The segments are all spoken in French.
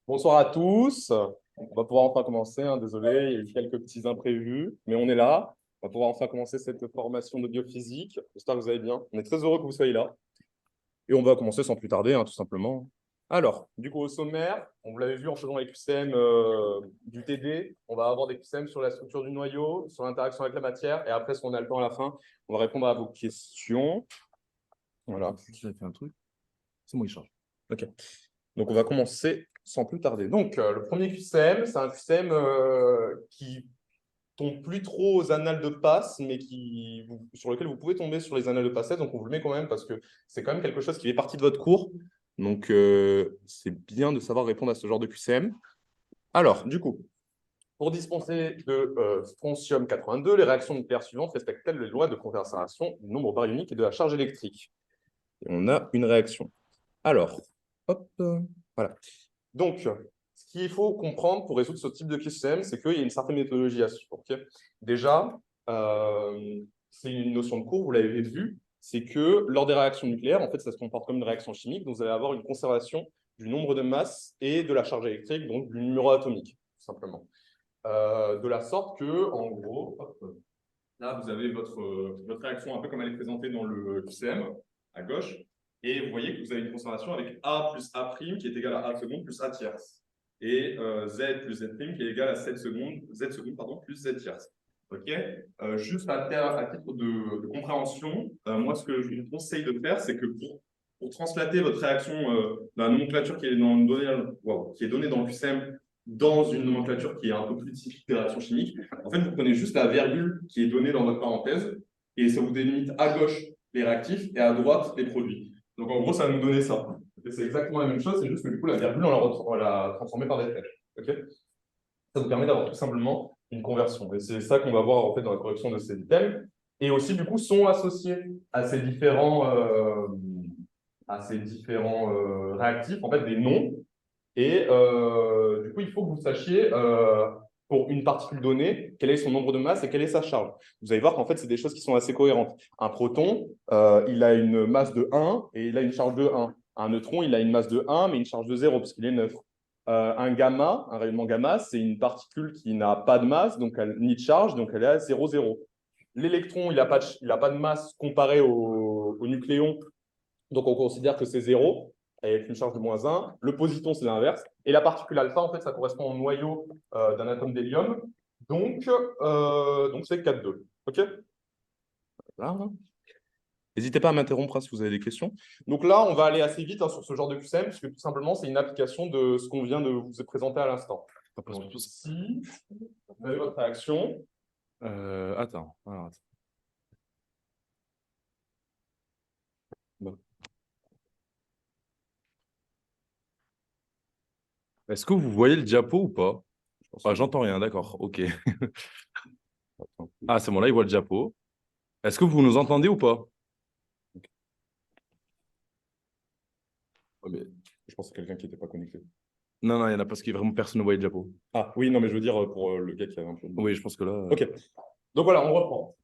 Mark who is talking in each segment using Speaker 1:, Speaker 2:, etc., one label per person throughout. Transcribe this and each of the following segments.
Speaker 1: Bonsoir à tous. On va pouvoir enfin commencer, hein. Désolé, il y a eu quelques petits imprévus, mais on est là. On va pouvoir enfin commencer cette formation de biophysique. J'espère que vous allez bien. On est très heureux que vous soyez là. Et on va commencer sans plus tarder, hein, tout simplement. Alors, du coup, au sommaire, on vous l'avez vu en faisant les QCM du TD, on va avoir des QCM sur la structure du noyau, sur l'interaction avec la matière, et après, si on a le temps à la fin, on va répondre à vos questions. Voilà.
Speaker 2: J'ai fait un truc. C'est moi qui charge.
Speaker 1: OK. Donc, on va commencer sans plus tarder. Donc, le premier QCM, c'est un QCM qui tombe plus trop aux annales de passe, mais sur lequel vous pouvez tomber sur les annales de passage. Donc, on vous le met quand même parce que c'est quand même quelque chose qui fait partie de votre cours. Donc, c'est bien de savoir répondre à ce genre de QCM. Alors, du coup, pour dispenser de strontium 82, les réactions nucléaires suivantes respectent-elles les lois de conservation du nombre baryonique et de la charge électrique? Et on a une réaction. Alors, hop, voilà. Donc, ce qu'il faut comprendre pour résoudre ce type de QCM, c'est qu'il y a une certaine méthodologie à suivre. Okay. Déjà, c'est une notion de cours, vous l'avez vu, c'est que lors des réactions nucléaires, en fait, ça se comporte comme une réaction chimique, donc vous allez avoir une conservation du nombre de masses et de la charge électrique, donc du numéro atomique, tout simplement. De la sorte que, en gros, hop, là, vous avez votre réaction un peu comme elle est présentée dans le QCM, à gauche, et vous voyez que vous avez une conservation avec A plus A' qui est égal à A seconde plus A tierce, et Z plus Z' qui est égal à Z seconde pardon, plus Z tierce. OK. Juste à titre de compréhension, moi, ce que je vous conseille de faire, c'est que pour translater votre réaction dans la nomenclature qui est, qui est donnée dans le QCM dans une nomenclature qui est un peu plus typique des réactions chimiques, en fait, vous prenez juste la virgule qui est donnée dans votre parenthèse et ça vous délimite à gauche les réactifs et à droite les produits. Donc, en gros, ça va nous donner ça. C'est exactement la même chose, c'est juste que du coup, la virgule, on l'a transformée par des flèches. Okay. Ça vous permet d'avoir tout simplement une conversion. Et c'est ça qu'on va voir en fait dans la correction de ces items. Et aussi, du coup, sont associés à ces différents réactifs, en fait, des noms. Et du coup, il faut que vous sachiez, pour une particule donnée, quel est son nombre de masse et quelle est sa charge. Vous allez voir qu'en fait, c'est des choses qui sont assez cohérentes. Un proton, il a une masse de 1 et il a une charge de 1. Un neutron, il a une masse de 1 mais une charge de 0 parce qu'il est neutre. Un gamma, un rayonnement gamma, c'est une particule qui n'a pas de masse, donc ni de charge, donc elle est à 0, 0. L'électron, il n'a pas de masse comparé au nucléon, donc on considère que c'est 0 avec une charge de moins 1. Le positon, c'est l'inverse. Et la particule alpha, en fait, ça correspond au noyau d'un atome d'hélium. Donc c'est 4,2. OK. Voilà. N'hésitez pas à m'interrompre si vous avez des questions. Donc là, on va aller assez vite sur ce genre de QCM, puisque tout simplement, c'est une application de ce qu'on vient de vous présenter à l'instant. Donc ici, vous avez votre réaction.
Speaker 2: Attends. Alors,
Speaker 1: Bon.
Speaker 2: est-ce que vous voyez le diapo ou pas? Ah,
Speaker 1: Que...
Speaker 2: j'entends rien, d'accord. Ok. Ah, c'est bon, là, il voit le diapo. Est-ce que vous nous entendez ou pas?
Speaker 1: Oh, mais je pense que c'est quelqu'un qui n'était pas connecté.
Speaker 2: Non, non, il y en a parce que vraiment personne ne voyait le diapo.
Speaker 1: Ah oui, non, mais je veux dire pour le gars qui avait un peu...
Speaker 2: Oui, je pense que là.
Speaker 1: OK. Donc voilà, on reprend.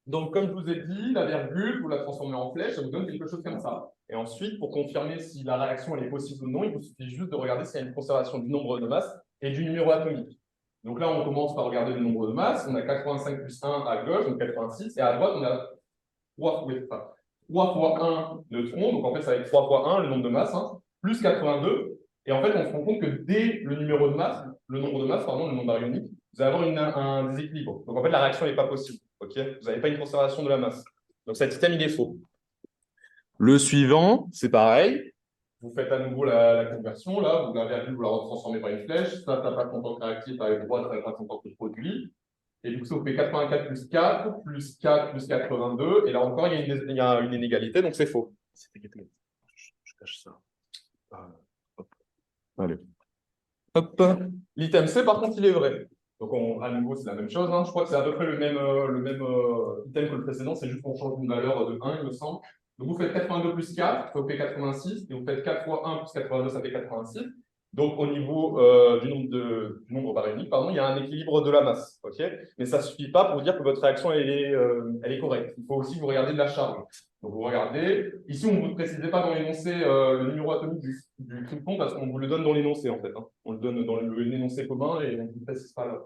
Speaker 1: Donc, comme je vous ai dit, la virgule, vous la transformez en flèche, ça vous donne quelque chose comme ça. Et ensuite, pour confirmer si la réaction elle est possible ou non, il vous suffit juste de regarder s'il y a une conservation du nombre de masse et du numéro atomique. Donc là, on commence par regarder le nombre de masse. On a 85 plus 1 à gauche, donc 86. Et à droite, on a 3 fois 1 neutrons. Donc en fait, ça va être 3 fois 1, le nombre de masse, hein, plus 82. Et en fait, on se rend compte que dès le numéro de masse, le nombre baryonique, vous allez avoir un déséquilibre. Donc en fait, la réaction n'est pas possible. Okay, vous n'avez pas une conservation de la masse. Donc cet item, il est faux. Le suivant, c'est pareil. Vous faites à nouveau la conversion. Là, vous la virgule, vous la retransformez par une flèche. Ça passe en tant que réactif avec droite, ça passe en tant que produit. Et du coup, ça vous fait 84 plus 4, plus 4 plus 82. Et là encore, il y a une inégalité, donc c'est faux.
Speaker 2: Je cache ça.
Speaker 1: Hop. Allez. Hop. L'item C, par contre, il est vrai. Donc, à nouveau, c'est la même chose. Hein. Je crois que c'est à peu près le même item que le précédent. C'est juste qu'on change une valeur de 1, il me semble. Donc, vous faites 82 plus 4, ça vous fait 86. Et vous faites 4 fois 1 plus 82, ça fait 86. Donc, au niveau du nombre baryonique, pardon, il y a un équilibre de la masse. Ok, mais ça ne suffit pas pour dire que votre réaction elle est correcte. Il faut aussi vous regarder de la charge. Donc, vous regardez. Ici, on ne vous précisez pas dans l'énoncé le numéro atomique du krypton parce qu'on vous le donne dans l'énoncé, en fait. Hein. On le donne dans l'énoncé commun et on ne vous précise pas là.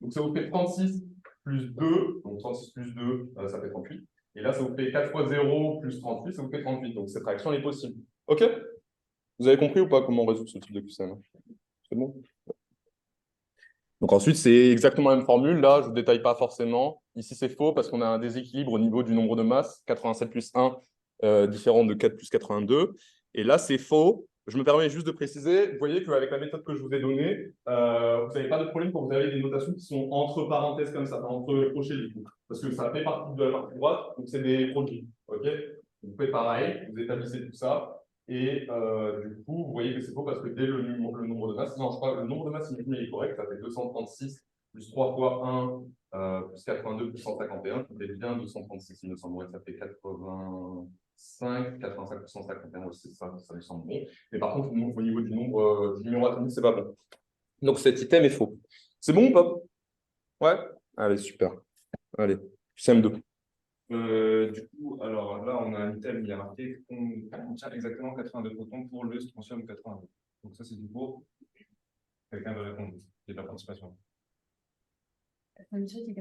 Speaker 1: Donc, ça vous fait 36 plus 2. Donc, 36 plus 2, ça fait 38. Et là, ça vous fait 4 fois 0 plus 38, ça vous fait 38. Donc, cette réaction elle est possible. OK? Vous avez compris ou pas comment on résout ce type de QCM? C'est bon? Donc ensuite, c'est exactement la même formule. Là, je ne vous détaille pas forcément. Ici, c'est faux parce qu'on a un déséquilibre au niveau du nombre de masses, 87 plus 1, différent de 4 plus 82. Et là, c'est faux. Je me permets juste de préciser, vous voyez qu'avec la méthode que je vous ai donnée, vous n'avez pas de problème quand vous avez des notations qui sont entre parenthèses comme ça, entre crochets du coup. Parce que ça fait partie de la partie droite, donc c'est des produits. OK? Vous faites pareil, vous établissez tout ça. Et du coup, vous voyez que c'est faux parce que dès le nombre de masses, non, je crois que le nombre de masses il est correct, ça fait 236 plus 3 fois 1 plus 82 plus 151, ça fait bien 236, il me semble, ça fait 85 plus 151 aussi, ça me semble bon. Mais par contre, au niveau du nombre du numéro atomique, c'est pas bon. Donc cet item est faux. C'est bon ou pas? Ouais? Allez, super. Allez, QCM2.
Speaker 3: Du coup, alors là, on a un item, il y a marqué qu'on contient exactement 82 protons pour le strontium 82. Donc ça, c'est du faux. Quelqu'un veut répondre? C'est de la participation. Vas-y.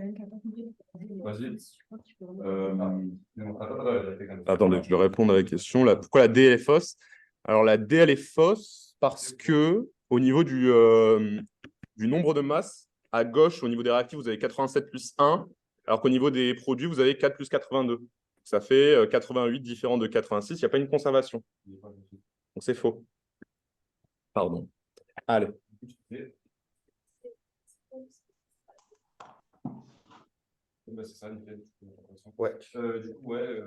Speaker 2: Attendez, je vais répondre à la question. Là. Pourquoi la D elle est fausse? Alors la D elle est fausse parce que au niveau du nombre de masses, à gauche, au niveau des réactifs, vous avez 87 plus 1, alors qu'au niveau des produits, vous avez 4 plus 82. Ça fait 88 différent de 86, il n'y a pas une conservation. Donc c'est faux. Pardon. Allez.
Speaker 3: C'est ça, nickel.
Speaker 2: Ouais.
Speaker 3: Du coup, ouais,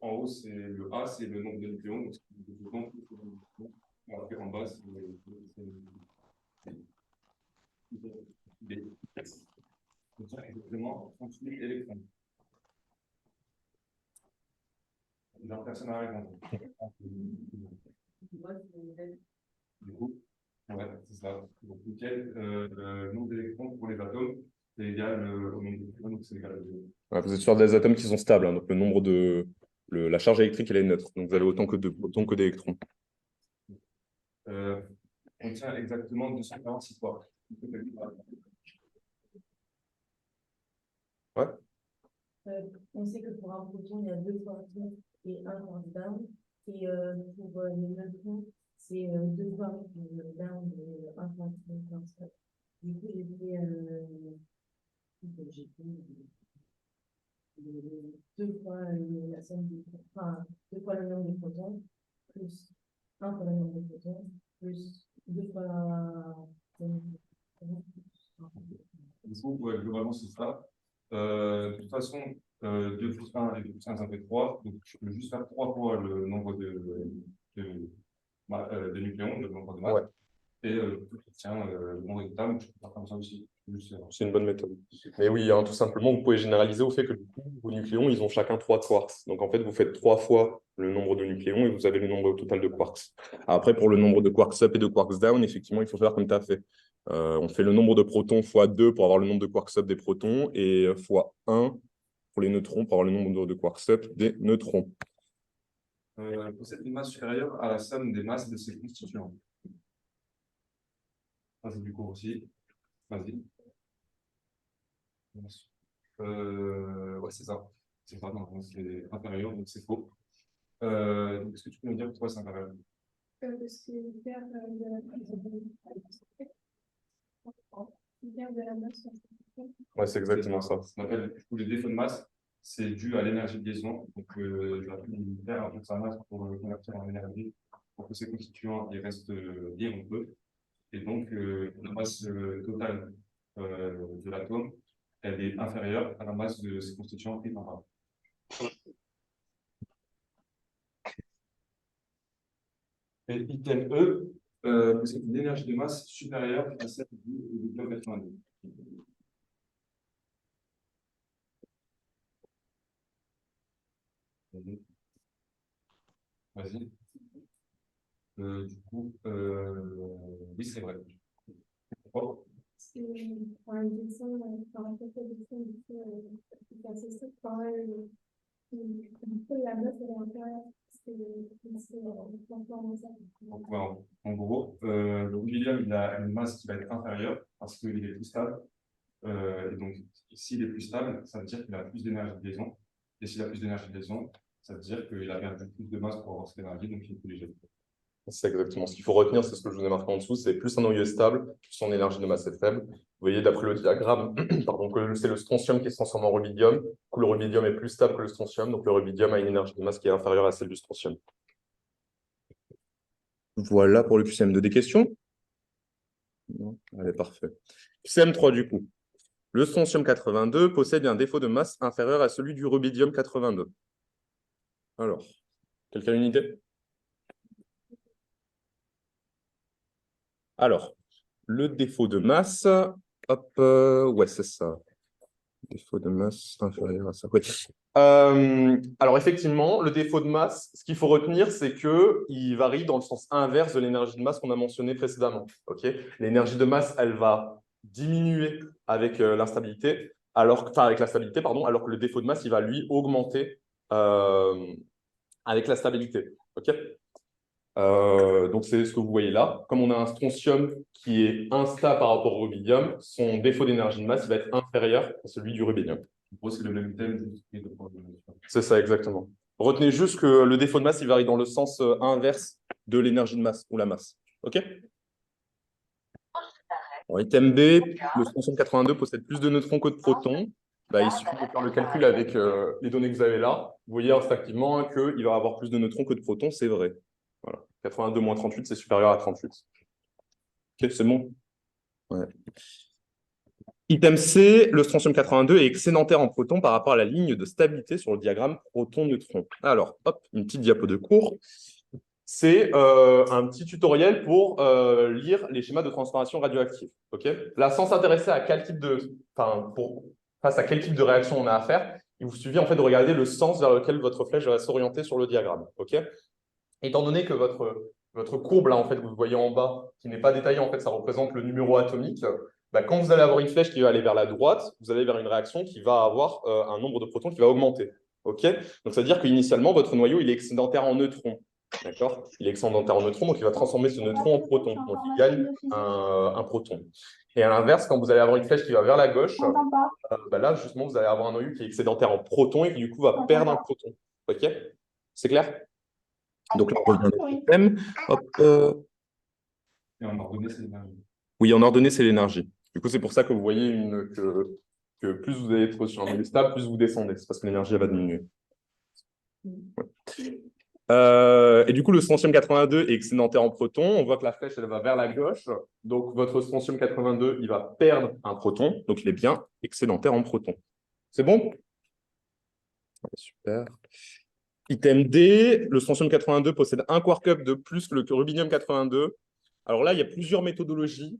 Speaker 3: en haut, c'est le A, c'est le nombre de nucléons. Donc, en bas, c'est B. Donc, exactement 38 électrons. Donc, personne n'a répondu. Du coup, ouais, c'est ça. Donc, nickel. Le nombre d'électrons pour les atomes, c'est égal au nombre de protons, donc c'est égal à 2.
Speaker 2: Ouais, vous êtes sur des atomes qui sont stables, hein, donc le nombre la charge électrique elle est neutre, donc vous avez autant que d'électrons.
Speaker 3: Contient exactement 246 quarks.
Speaker 2: Ouais.
Speaker 4: On sait que pour un proton, il y a 2 quarks et 1 quark down. Et pour les neutrons, c'est 2 quarks down et 1 quark down. Du coup, j'ai fait 2 fois la somme enfin, 2 fois le nombre de protons, plus 1 fois le nombre de protons, plus 2 fois le nombre de protons.
Speaker 3: Du coup, ouais, globalement, c'est ça. De toute façon, 2 plus 1 et 2 plus 1, ça fait 3. Donc, je peux juste faire 3 fois le nombre de nucléons, le nombre de masses.
Speaker 2: Ouais.
Speaker 3: Et tiens, le nombre d'étables, je peux faire comme ça aussi.
Speaker 1: C'est une bonne méthode. Mais oui, hein, tout simplement, vous pouvez généraliser au fait que du coup, vos nucléons, ils ont chacun 3 quarks. Donc en fait, vous faites 3 fois le nombre de nucléons et vous avez le nombre total de quarks. Après, pour le nombre de quarks up et de quarks down, effectivement, il faut faire comme tu as fait. On fait le nombre de protons fois 2 pour avoir le nombre de quarks up des protons et fois 1 pour les neutrons pour avoir le nombre de quarks up des neutrons.
Speaker 3: Possède une masse supérieure à la somme des masses de ses constituants. Ça, c'est du cours aussi. Vas-y. Ouais, c'est ça. C'est ça, non, c'est inférieur, donc c'est faux. Donc, est-ce que tu peux me dire pourquoi c'est inférieur?
Speaker 1: Ouais, c'est exactement ça.
Speaker 3: Ce qu'on appelle du coup le défaut de masse, c'est dû à l'énergie de liaison. Donc, je rappelle l'unitaire a sa masse pour le convertir en énergie, pour que ses constituants ils restent liés entre eux. Et donc, la masse totale de l'atome, elle est inférieure à la masse de ses constituants pris par. Et item E, c'est une énergie de masse supérieure à celle du bloc 82. Vas-y. Du coup, oui, c'est vrai. Pourquoi?
Speaker 4: Parce que, enfin, une question, enfin, en fait, la question, du coup, c'est assez simple. Enfin, du coup, la note, elle est intérieure. C'est complètement ça.
Speaker 3: Donc, ouais, en gros, le rubidium, il a une masse qui va être inférieure parce qu'il est plus stable. Et donc, s'il est plus stable, ça veut dire qu'il a plus d'énergie de liaison. Et s'il a plus d'énergie de liaison, ça veut dire qu'il a perdu plus de masse pour avoir cette énergie, donc il est plus léger.
Speaker 1: C'est exactement ce qu'il faut retenir, c'est ce que je vous ai marqué en dessous, c'est plus un noyau est stable, plus son énergie de masse est faible. Vous voyez d'après le diagramme, pardon, que c'est le strontium qui se transforme en rubidium, que le rubidium est plus stable que le strontium, donc le rubidium a une énergie de masse qui est inférieure à celle du strontium. Voilà pour le QCM2. Des questions? Non, allez, parfait. QCM3 du coup. Le strontium 82 possède un défaut de masse inférieur à celui du rubidium 82. Alors, quelqu'un a une idée? Alors, le défaut de masse, hop, ouais, c'est ça. Défaut de masse inférieur à ça. Oui. Alors, effectivement, le défaut de masse, ce qu'il faut retenir, c'est qu'il varie dans le sens inverse de l'énergie de masse qu'on a mentionné précédemment. L'énergie de masse, elle va diminuer avec l'instabilité, avec la stabilité, pardon, alors que le défaut de masse, il va lui augmenter avec la stabilité. Donc, c'est ce que vous voyez là. Comme on a un strontium qui est instable par rapport au rubidium, son défaut d'énergie de masse il va être inférieur à celui du rubidium.
Speaker 3: En gros, c'est le même thème.
Speaker 1: C'est ça, exactement. Retenez juste que le défaut de masse, il varie dans le sens inverse de l'énergie de masse ou la masse. OK? En item B, le strontium 82 possède plus de neutrons que de protons. Il suffit de faire le calcul avec les données que vous avez là. Vous voyez instinctivement qu'il va avoir plus de neutrons que de protons, c'est vrai. Voilà. 82 moins 38, c'est supérieur à 38. OK, c'est bon? Ouais. Item C, le strontium 82 est excédentaire en protons par rapport à la ligne de stabilité sur le diagramme proton-neutron. Alors, hop, une petite diapo de cours. C'est un petit tutoriel pour lire les schémas de transformation radioactive. Là, sans s'intéresser à quel type de, face à quel type de réaction on a à faire, il vous suffit en fait de regarder le sens vers lequel votre flèche va s'orienter sur le diagramme. Étant donné que votre courbe là, en fait, vous voyez en bas, qui n'est pas détaillée, en fait, ça représente le numéro atomique. Quand vous allez avoir une flèche qui va aller vers la droite, vous allez vers une réaction qui va avoir un nombre de protons qui va augmenter. Donc, ça veut dire qu'initialement, votre noyau, il est excédentaire en neutrons. D'accord? Il est excédentaire en neutrons, donc il va transformer ce neutron en proton. Donc, il gagne un proton. Et à l'inverse, quand vous allez avoir une flèche qui va vers la gauche, là, justement, vous allez avoir un noyau qui est excédentaire en protons et qui, du coup, va perdre un proton. OK? C'est clair? Donc là, on revient au système. Hop,
Speaker 3: Et en ordonnée, c'est l'énergie.
Speaker 1: Oui, en ordonnée, c'est l'énergie. Du coup, c'est pour ça que vous voyez que plus vous allez être sur un milieu stable, plus vous descendez. C'est parce que l'énergie elle va diminuer. Et du coup, le strontium 82 est excédentaire en protons. On voit que la flèche, elle va vers la gauche. Donc, votre strontium 82, il va perdre un proton. Donc, il est bien excédentaire en protons. C'est bon? Super. Item D, le strontium 82 possède un quark-up de plus que le rubidium 82. Alors là, il y a plusieurs méthodologies.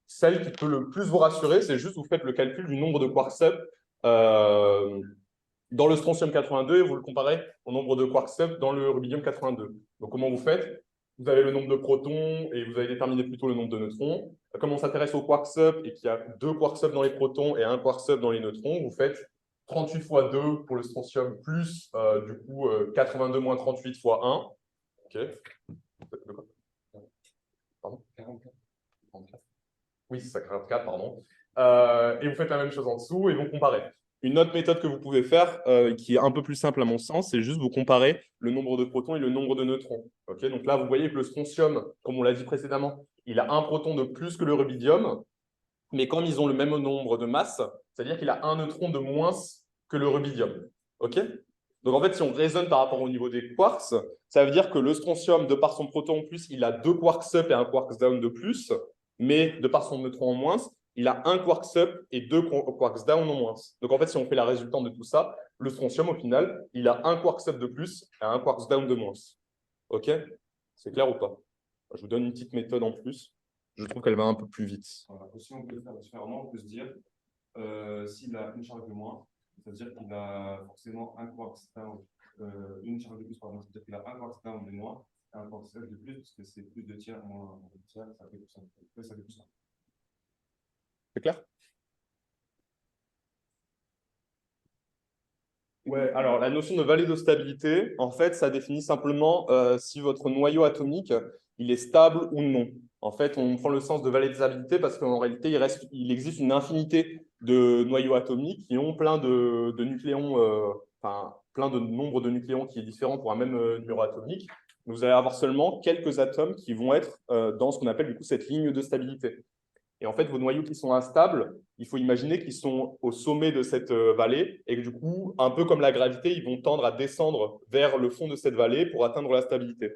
Speaker 1: Celle qui peut le plus vous rassurer, c'est juste vous faites le calcul du nombre de quarks-up dans le strontium 82 et vous le comparez au nombre de quarks-up dans le rubidium 82. Donc, comment vous faites? Vous avez le nombre de protons et vous allez déterminer plutôt le nombre de neutrons. Comme on s'intéresse aux quarks-up et qu'il y a 2 quarks-up dans les protons et 1 quark-up dans les neutrons, vous faites 38 fois 2 pour le strontium plus 82 moins 38 fois 1. OK. Pardon? 44. Oui, c'est ça, 44, pardon. Et vous faites la même chose en dessous et vous comparez. Une autre méthode que vous pouvez faire, qui est un peu plus simple à mon sens, c'est juste vous comparer le nombre de protons et le nombre de neutrons. Donc là, vous voyez que le strontium, comme on l'a dit précédemment, il a un proton de plus que le rubidium, mais comme ils ont le même nombre de masses, c'est-à-dire qu'il a un neutron de moins que le rubidium. Donc en fait, si on raisonne par rapport au niveau des quarks, ça veut dire que le strontium, de par son proton en plus, il a 2 quarks up et un quark down de plus, mais de par son neutron en moins, il a un quark up et 2 quarks down en moins. Donc en fait, si on fait la résultante de tout ça, le strontium, au final, il a un quark up de plus et un quark down de moins. OK? C'est clair ou pas? Je vous donne une petite méthode en plus. Je trouve qu'elle va un peu plus vite.
Speaker 3: Voilà. Si on peut faire différemment, on peut se dire, s'il a une charge de moins, ça veut dire qu'il a forcément un quark down une charge de plus, pardon, c'est-à-dire qu'il a un quartz down de moins, et un quartz up de plus, parce que c'est plus de tiers, moins de tiers, ça fait plus simple. Ça fait plus simple.
Speaker 2: C'est clair? Ouais, alors la notion de vallée de stabilité, en fait, ça définit simplement si votre noyau atomique, il est stable ou non. En fait, on prend le sens de vallée de stabilité parce qu'en réalité, il existe une infinité de noyaux atomiques qui ont plein de nucléons, enfin, plein de nombre de nucléons qui est différent pour un même numéro atomique. Vous allez avoir seulement quelques atomes qui vont être dans ce qu'on appelle du coup cette ligne de stabilité. Et en fait, vos noyaux qui sont instables, il faut imaginer qu'ils sont au sommet de cette vallée et que du coup, un peu comme la gravité, ils vont tendre à descendre vers le fond de cette vallée pour atteindre la stabilité.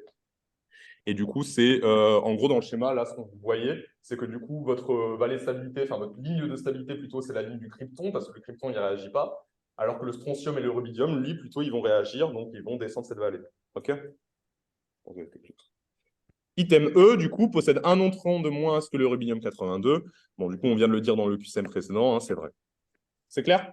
Speaker 2: Et du coup, c'est en gros dans le schéma, là, ce que vous voyez, c'est que du coup, votre vallée de stabilité, enfin votre ligne de stabilité plutôt, c'est la ligne du krypton parce que le krypton, il ne réagit pas. Alors que le strontium et le rubidium, lui, plutôt, ils vont réagir, donc ils vont descendre cette vallée. OK? Item E, du coup, possède un neutron de moins que le rubidium 82. Bon, du coup, on vient de le dire dans le QCM précédent, hein, c'est vrai. C'est clair?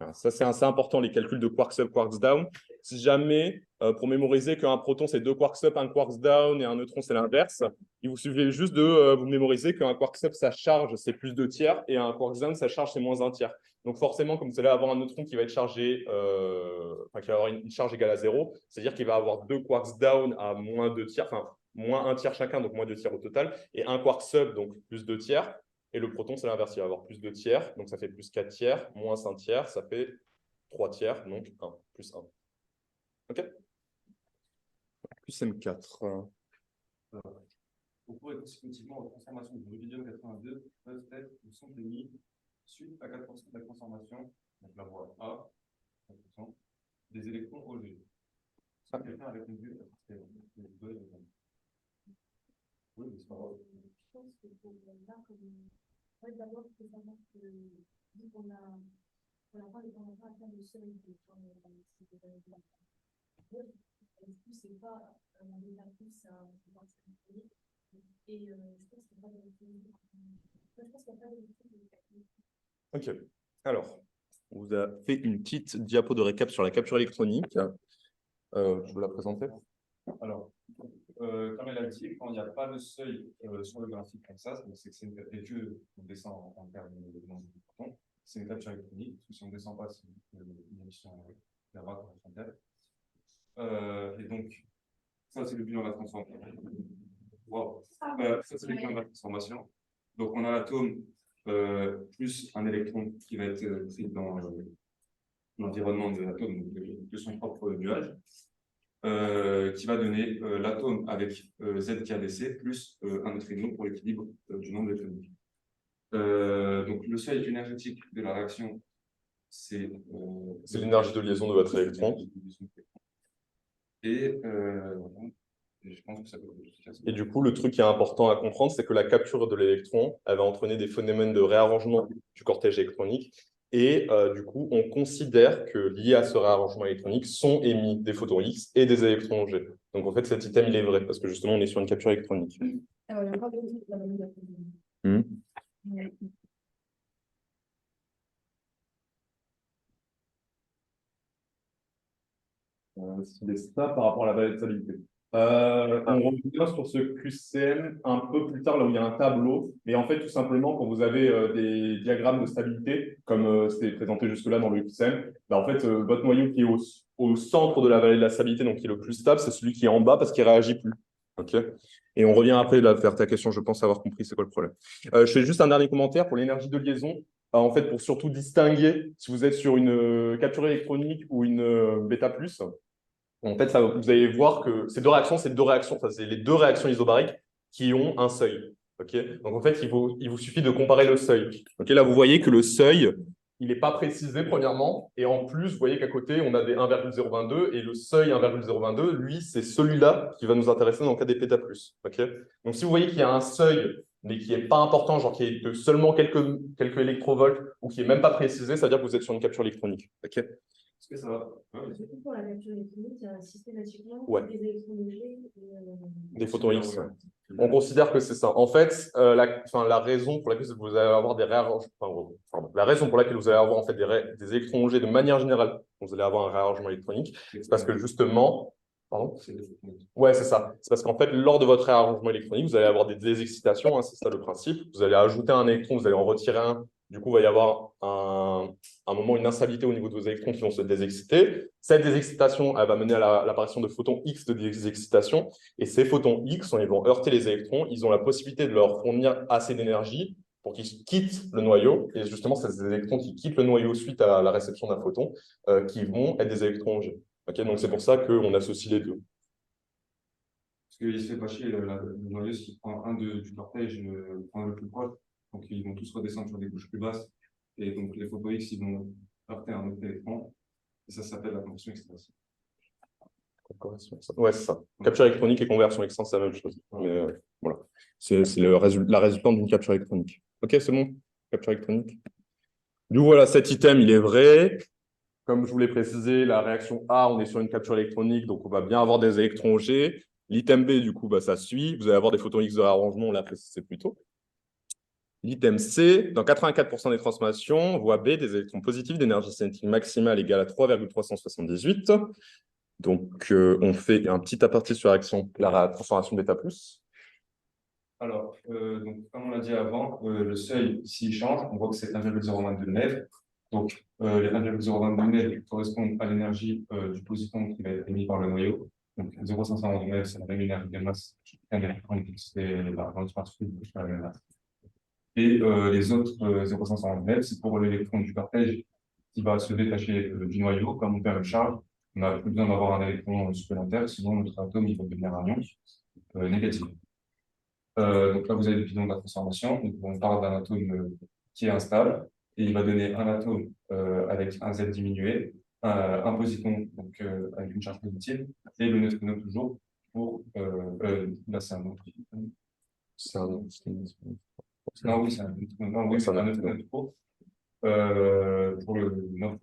Speaker 2: Alors, ça, c'est assez important, les calculs de quarks up, quarks down. Si jamais, pour mémoriser qu'un proton, c'est 2 quarks up, 1 quarks down, et un neutron, c'est l'inverse, il vous suffit juste de vous mémoriser qu'un quarks up, sa charge, c'est plus 2 tiers, et un quarks down, sa charge, c'est moins 1 tiers. Donc forcément, comme vous allez avoir un neutron qui va être chargé, qui va avoir une charge égale à 0, c'est-à-dire qu'il va avoir 2 quarks down à moins 2 tiers, enfin moins 1 tiers chacun, donc moins 2 tiers au total, et un quark up, donc plus 2 tiers. Et le proton, c'est l'inverse, il va avoir plus 2 tiers, donc ça fait plus 4 tiers, moins 1 tiers, ça fait 3 tiers, donc 1, plus 1. OK? Plus M4.
Speaker 3: Au cours et consécutivement aux transformations du rubidium 82 peuvent être ou sont émis suite à 4% de la transformation, donc la voie A, 4%, des électrons au G. Ça, quelqu'un a répondu à cette oui, mais c'est pas grave.
Speaker 4: Je pense que pour là, comme d'abord, il faut savoir que vu qu'on n'a pas les temps à faire le seuil de temps du coup, c'est pas un débat plus, c'est un débat. Et je pense qu'il n'y a pas de
Speaker 2: OK. Alors, on vous a fait une petite diapo de récap sur la capture électronique. Je vous la présenter.
Speaker 3: Alors, comme elle a dit, quand il n'y a pas de seuil sur le graphique comme ça, c'est que c'est une on descend en termes de nombre de protons, c'est une capture électronique, parce que si on ne descend pas, c'est une émission d'erreur frontale. Et donc, ça, c'est le bilan de la transformation. Wow. Ça, c'est le bilan de la transformation. Donc, on a l'atome plus un électron qui va être pris dans l'environnement de l'atome, de son propre nuage. Qui va donner l'atome avec Z qui a baissé plus un neutrino pour l'équilibre du nombre d'électroniques. Donc le seuil énergétique de la réaction, c'est
Speaker 2: l'énergie de liaison de votre électron.
Speaker 3: Et je pense que ça peut être
Speaker 2: Et du coup, le truc qui est important à comprendre, c'est que la capture de l'électron, elle va entraîner des phénomènes de réarrangement du cortège électronique. Et du coup, on considère que liés à ce réarrangement électronique sont émis des photons X et des électrons G. Donc en fait, cet item, il est vrai, parce que justement, on est sur une capture électronique.
Speaker 4: Alors, il n'y a pas besoin de la manipulation.
Speaker 2: C'est ça par rapport à la vallée de stabilité. On revient sur ce QCM un peu plus tard, là où il y a un tableau. Mais en fait, tout simplement, quand vous avez des diagrammes de stabilité, comme c'était présenté jusque-là dans le QCM, bah, en fait, votre noyau qui est au centre de la vallée de la stabilité, donc qui est le plus stable, c'est celui qui est en bas parce qu'il ne réagit plus. Okay. Et on revient après là, vers ta question, je pense avoir compris c'est quoi le problème. Je fais juste un dernier commentaire pour l'énergie de liaison. En fait, pour surtout distinguer si vous êtes sur une capture électronique ou une bêta plus. En fait, vous allez voir que ces deux réactions, c'est les deux réactions isobariques qui ont un seuil. Okay, donc en fait, il vous suffit de comparer le seuil. Okay, là, vous voyez que le seuil, il n'est pas précisé premièrement. Et en plus, vous voyez qu'à côté, on a des 1,022. Et le seuil 1,022, lui, c'est celui-là qui va nous intéresser dans le cas des péta plus. Okay, donc si vous voyez qu'il y a un seuil, mais qui n'est pas important, genre qui est de seulement quelques électrovolts, ou qui n'est même pas précisé, ça veut dire que vous êtes sur une capture électronique. Okay.
Speaker 3: Est-ce que ça va?
Speaker 4: Pour la capture électronique, il y a systématiquement
Speaker 2: ouais.
Speaker 4: des électrons légers et
Speaker 2: des photons X.
Speaker 1: On considère que c'est ça. En fait, la raison pour laquelle vous allez avoir des réarrangements, la raison pour laquelle vous allez avoir en fait des électrons légers de manière générale, vous allez avoir un réarrangement électronique, c'est parce que justement, pardon? Ouais, c'est ça. C'est parce qu'en fait, lors de votre réarrangement électronique, vous allez avoir des désexcitations, hein, c'est ça le principe. Vous allez ajouter un électron, vous allez en retirer un. Du coup, il va y avoir un moment, une instabilité au niveau de vos électrons qui vont se désexciter. Cette désexcitation, elle va mener à l'apparition de photons X de désexcitation. Et ces photons X, ils vont heurter les électrons. Ils ont la possibilité de leur fournir assez d'énergie pour qu'ils quittent le noyau. Et justement, c'est ces électrons qui quittent le noyau suite à la réception d'un photon qui vont être des électrons G. Okay, donc, c'est pour ça qu'on associe les deux.
Speaker 3: Parce qu'il se fait pas chier, le noyau, s'il prend du cortège, prend le plus proche, donc ils vont tous redescendre sur des couches plus basses. Et donc, les photons X, ils vont heurter un autre électron. Et ça s'appelle la conversion extensive.
Speaker 1: Ouais, c'est ça. Capture électronique et conversion extensive, c'est la même chose. Mais voilà. C'est la résultante d'une capture électronique. Ok, c'est bon? Capture électronique. Du coup, voilà, cet item, il est vrai. Comme je vous l'ai précisé, la réaction A, on est sur une capture électronique, donc on va bien avoir des électrons G. L'item B, du coup, bah, ça suit. Vous allez avoir des photons X de réarrangement, on l'a précisé plus tôt. L'item C, dans 84% des transformations, voie B, des électrons positifs d'énergie cinétique maximale égale à 3,378. Donc, on fait un petit aparté sur la transformation bêta+.
Speaker 3: Alors, donc, comme on l'a dit avant, le seuil, s'il change, on voit que c'est 1,022 MeV. Donc, les 1,022 MeV correspondent à l'énergie du positon qui va être émis par le noyau. Donc, 0,511 MeV, c'est la même énergie de masse qu'un électron, c'est la grande particule de la même masse. Et les autres 0,511 MeV, c'est pour l'électron du cortège qui va se détacher du noyau. Comme on perd une charge, on n'a plus besoin d'avoir un électron supplémentaire, sinon notre atome il va devenir un ion négatif. Donc là, vous avez le bidon de la transformation. Donc, on parle d'un atome qui est instable et il va donner un atome avec un Z diminué, un positon donc, avec une charge positive et le neutrino toujours pour. Là, c'est un autre.
Speaker 1: C'est un autre.
Speaker 3: Non, oui, c'est un neutrino. Non, oui, c'est un neutrino pour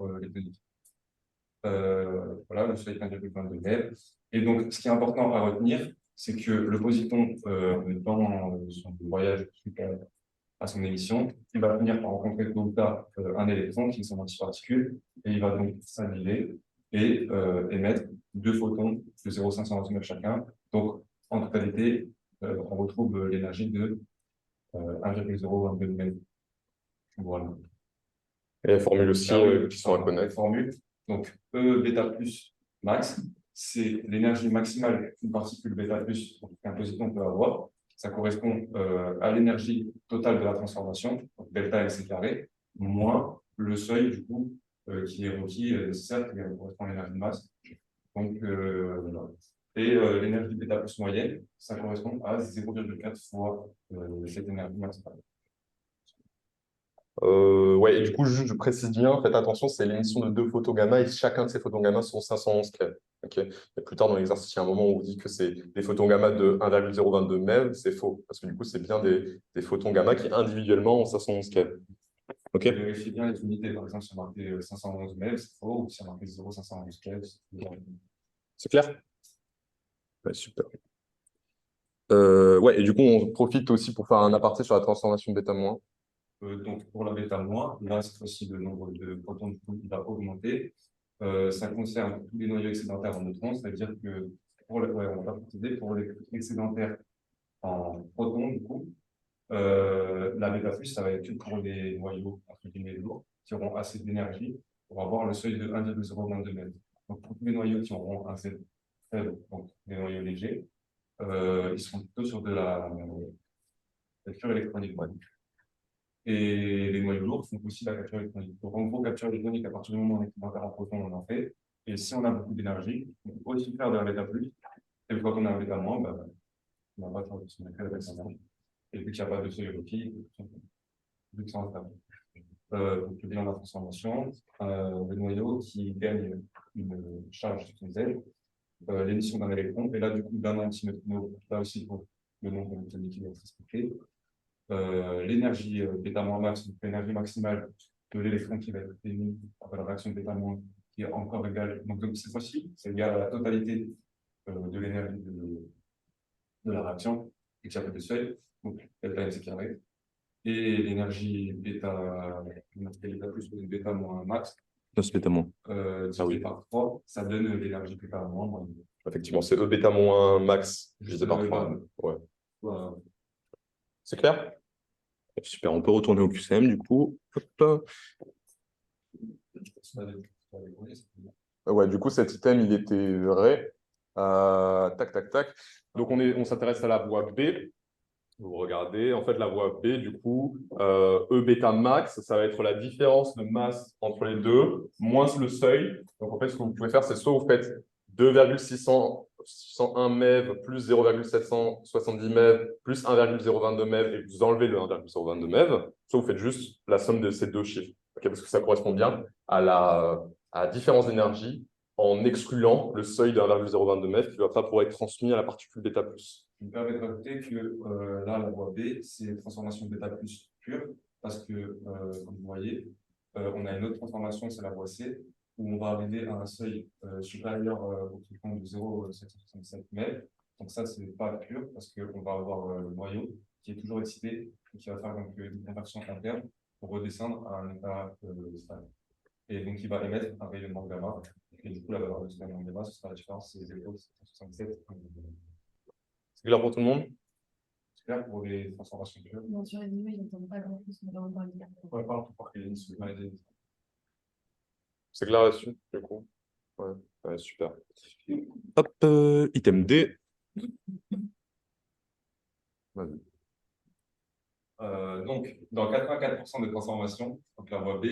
Speaker 3: notre électronique. Voilà, le seuil est 1,22 MeV. Et donc, ce qui est important à retenir, c'est que le positon, dans son voyage à son émission, il va finir par rencontrer tôt ou tard un électron qui est son antiparticule, et il va donc s'annuler et émettre deux photons de 0,529 chacun. Donc, en totalité, on retrouve l'énergie de 1,022 MeV. Voilà.
Speaker 1: Et les formules aussi qui sont à connaître.
Speaker 3: Formule. Donc, E bêta plus max, c'est l'énergie maximale qu'une particule bêta plus, qu'un positon peut avoir. Ça correspond à l'énergie totale de la transformation, donc delta LC carré, moins le seuil, du coup, qui est requis, nécessaire, qui correspond à l'énergie de masse. Donc, voilà. Et l'énergie bêta plus moyenne, ça correspond à 0,4 fois cette énergie maximale.
Speaker 1: Ouais, et du coup, juste, je précise bien, faites attention, c'est l'émission de deux photons gamma et chacun de ces photons gamma sont 511 keV. Okay. Et plus tard dans l'exercice, il y a un moment où on vous dit que c'est des photons gamma de 1,022 MeV, c'est faux, parce que du coup, c'est bien des photons gamma qui individuellement ont 511 keV. Okay.
Speaker 3: Vérifiez bien les unités, par exemple, si on marqué 511 MeV, c'est faux, ou si on marqué 0,511 keV,
Speaker 1: c'est clair? Ouais, super. Ouais, et du coup, on profite aussi pour faire un aparté sur la transformation bêta-.
Speaker 3: Donc, pour la bêta-, là, cette fois-ci, le nombre de protons du coup, il va augmenter. Ça concerne tous les noyaux excédentaires en neutrons, c'est-à-dire que pour on va préciser, pour les excédentaires en protons, du coup, la bêta plus, ça va être que pour les noyaux entre guillemets lourds qui auront assez d'énergie pour avoir le seuil de 1,022 MeV. Donc, pour tous les noyaux qui auront un Z faible, donc les noyaux légers, ils seront plutôt sur de la capture électronique. Ouais. Et les noyaux lourds font aussi la capture électronique. Donc, en gros, capture électronique, à partir du moment où on est dans un proton, on en fait. Et si on a beaucoup d'énergie, on peut aussi faire de la bêta plus. Et quand on a un bêta moins, bah, on n'a pas de temps de bêta. Et vu qu'il n'y a pas de seuil requis, vu que c'est en stable. Donc, le bilan de la transformation, le noyau qui gagne une charge sur Z, l'émission d'un électron, et là, du coup, d'un antineutrino, là aussi, pour le nombre d'électrons qui va être respecté. L'énergie bêta-max, donc l'énergie maximale de l'électron qui va être émis par la réaction bêta- qui est encore égale, donc cette fois-ci, c'est égal à la totalité de l'énergie de la réaction, et qui appelle le seuil, donc delta MC carré. Et l'énergie bêta, bêta plus ou bêta moins max,
Speaker 2: bêta moins.
Speaker 3: divisé par 3, ça donne l'énergie bêta moins.
Speaker 1: Effectivement, c'est E bêta moins max divisé par 3. Ouais.
Speaker 3: Voilà.
Speaker 1: C'est clair?
Speaker 2: Super, on peut retourner au QCM du coup. Hop.
Speaker 1: Ouais, du coup, cet item, il était vrai. Tac, tac, tac. Donc, on s'intéresse à la voie B. Vous regardez, en fait, la voie B, du coup, E bêta max, ça va être la différence de masse entre les deux, moins le seuil. Donc, en fait, ce que vous pouvez faire, c'est soit vous faites 2,601 MeV plus 0,770 MeV plus 1,022 MeV et vous enlevez le 1,022 MeV, soit vous faites juste la somme de ces deux chiffres. Okay, parce que ça correspond bien à la différence d'énergie en excluant le seuil de 1,022 MeV qui ne va pas pouvoir être transmis à la particule bêta plus.
Speaker 3: Je me permets de rajouter que là, la voie B, c'est transformation bêta plus pure, parce que, comme vous voyez, on a une autre transformation, c'est la voie C, où on va arriver à un seuil supérieur au truchement de 0,767 MeV. Donc ça, c'est pas pur, parce qu'on va avoir le noyau qui est toujours excité, et qui va faire donc, une conversion interne pour redescendre à un état stable. Et donc, il va émettre un rayonnement gamma. Et du coup, la valeur de ce rayonnement gamma, ce sera la différence, c'est 0,767.
Speaker 1: C'est clair pour tout le monde?
Speaker 3: C'est clair pour les transformations pures.
Speaker 4: Bon, sur les nuits, ils n'entendent pas grand-chose, mais là, on va le dire.
Speaker 3: On va pas pour qu'il y ait une sous-maladie.
Speaker 1: C'est clair là-dessus, du coup? Ouais, ouais, super.
Speaker 2: Hop, item D.
Speaker 1: Vas-y.
Speaker 3: Donc, dans 84% des transformations, donc la voie B,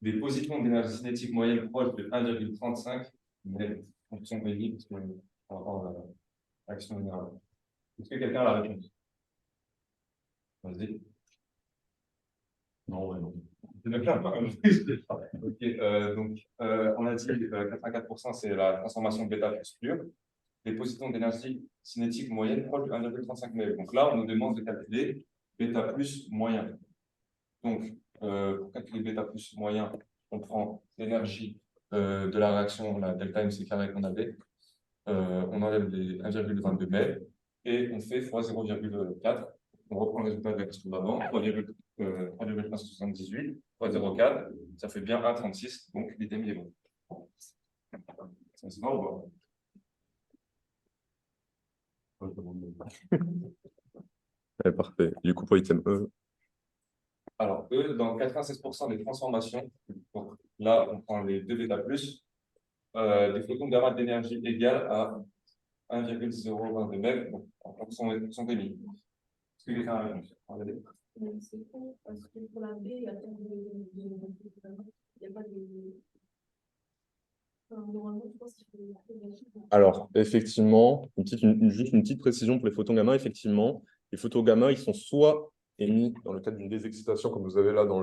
Speaker 3: des positions d'énergie cinétique moyenne proches de 1,35, mais fonction PI, parce qu'on va avoir l'action générale. Est-ce que quelqu'un a la réponse? Vas-y. Non, ouais, non. C'est bien clair. Ok, donc, on a dit 84%, c'est la transformation bêta plus pure. Les positions d'énergie cinétique moyenne proche de 1,35 MeV. Donc là, on nous demande de calculer bêta plus moyen. Donc, pour calculer bêta plus moyen, on prend l'énergie de la réaction, la delta MC carré qu'on avait, on enlève les 1,22 MeV et on fait fois 0,4. On reprend le résultat de la question d'avant, 3,178 fois 0,4, ça fait bien 1,36, donc l'item est bon. Ça se va ou pas?
Speaker 2: Ouais, parfait. Du coup, pour item E.
Speaker 3: Alors, eux, dans 96% des transformations, donc là, on prend les 2 bêta plus, des photons gamma d'énergie égale à 1,022 MeV, donc en fonction des lignes. Est-ce que quelqu'un a la réponse? Regardez.
Speaker 4: C'est faux, parce que pour la B, il n'y a pas de. Il n'y a pas de. Enfin, normalement, je pense qu'il faut.
Speaker 1: Alors, effectivement, juste une petite précision pour les photons gamma, effectivement, les photons gamma, ils sont soit émis dans le cadre d'une désexcitation, comme vous avez là dans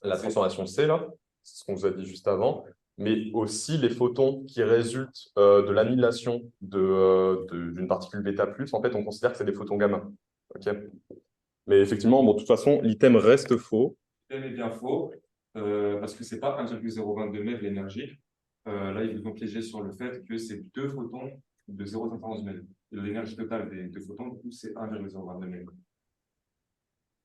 Speaker 1: la transformation C, là, c'est ce qu'on vous a dit juste avant, mais aussi les photons qui résultent de l'annihilation d'une particule bêta plus, en fait, on considère que c'est des photons gamma. Okay, mais effectivement, bon, de toute façon, l'item reste faux.
Speaker 3: L'item est bien faux, parce que ce n'est pas 1,022 MeV l'énergie. Là, ils vous ont piégé sur le fait que c'est 2 photons de 0,511 MeV. L'énergie totale des 2 photons, du coup, c'est 1,022 MeV.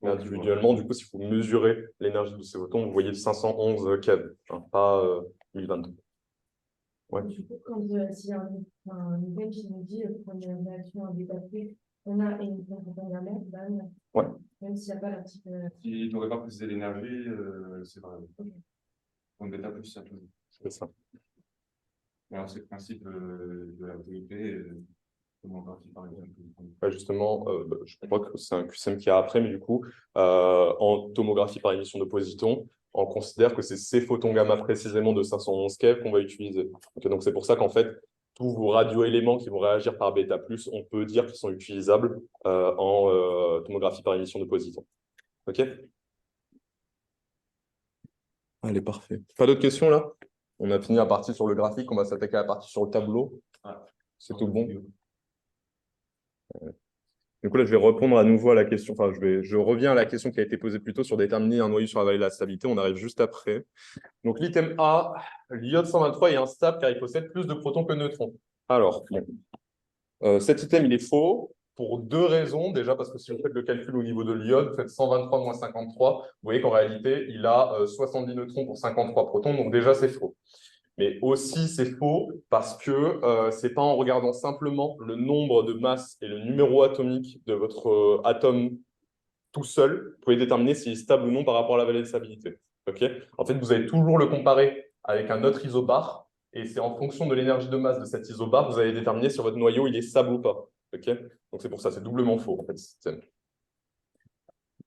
Speaker 1: Mais individuellement, du coup, si vous mesurez l'énergie de ces photons, vous voyez 511 keV, hein, pas 1022. Ouais.
Speaker 4: Du coup, quand s'il y a un event qui nous dit qu'on a une réaction à détecter, on a une photons gamma,
Speaker 1: ouais.
Speaker 4: Même s'il n'y a pas la petite.
Speaker 3: S'il n'aurait pas précisé l'énergie, c'est vrai. Donc, bêta plus, ça toujours.
Speaker 1: C'est ça.
Speaker 3: Alors, c'est le principe de la vérité. Tomographie, par exemple.
Speaker 1: Ouais, justement, je crois que c'est un QCM qui a après, mais du coup, en tomographie par émission de positons, on considère que c'est ces photons gamma précisément de 511 keV qu'on va utiliser. Okay, donc, c'est pour ça qu'en fait, tous vos radioéléments qui vont réagir par bêta+, on peut dire qu'ils sont utilisables en tomographie par émission de positons. OK?
Speaker 2: Allez, parfait.
Speaker 1: Pas d'autres questions là? On a fini la partie sur le graphique, on va s'attaquer à la partie sur le tableau. C'est tout bon. Du coup, là, je vais répondre à nouveau à la question. Enfin, je reviens à la question qui a été posée plus tôt sur déterminer un noyau sur la vallée de la stabilité. On arrive juste après. Donc, l'item A, l'iode 123 est instable car il possède plus de protons que de neutrons. Alors, bon. Cet item, il est faux. pour deux raisons. Déjà, parce que si vous faites le calcul au niveau de l'iode, vous faites 123 moins 53, vous voyez qu'en réalité, il a 70 neutrons pour 53 protons, donc déjà, c'est faux. Mais aussi, c'est faux parce que ce n'est pas en regardant simplement le nombre de masses et le numéro atomique de votre atome tout seul, vous pouvez déterminer s'il est stable ou non par rapport à la valeur de stabilité. Okay, en fait, vous allez toujours le comparer avec un autre isobar, et c'est en fonction de l'énergie de masse de cet isobar que vous allez déterminer si votre noyau il est stable ou pas. Okay, donc c'est pour ça, c'est doublement faux en fait.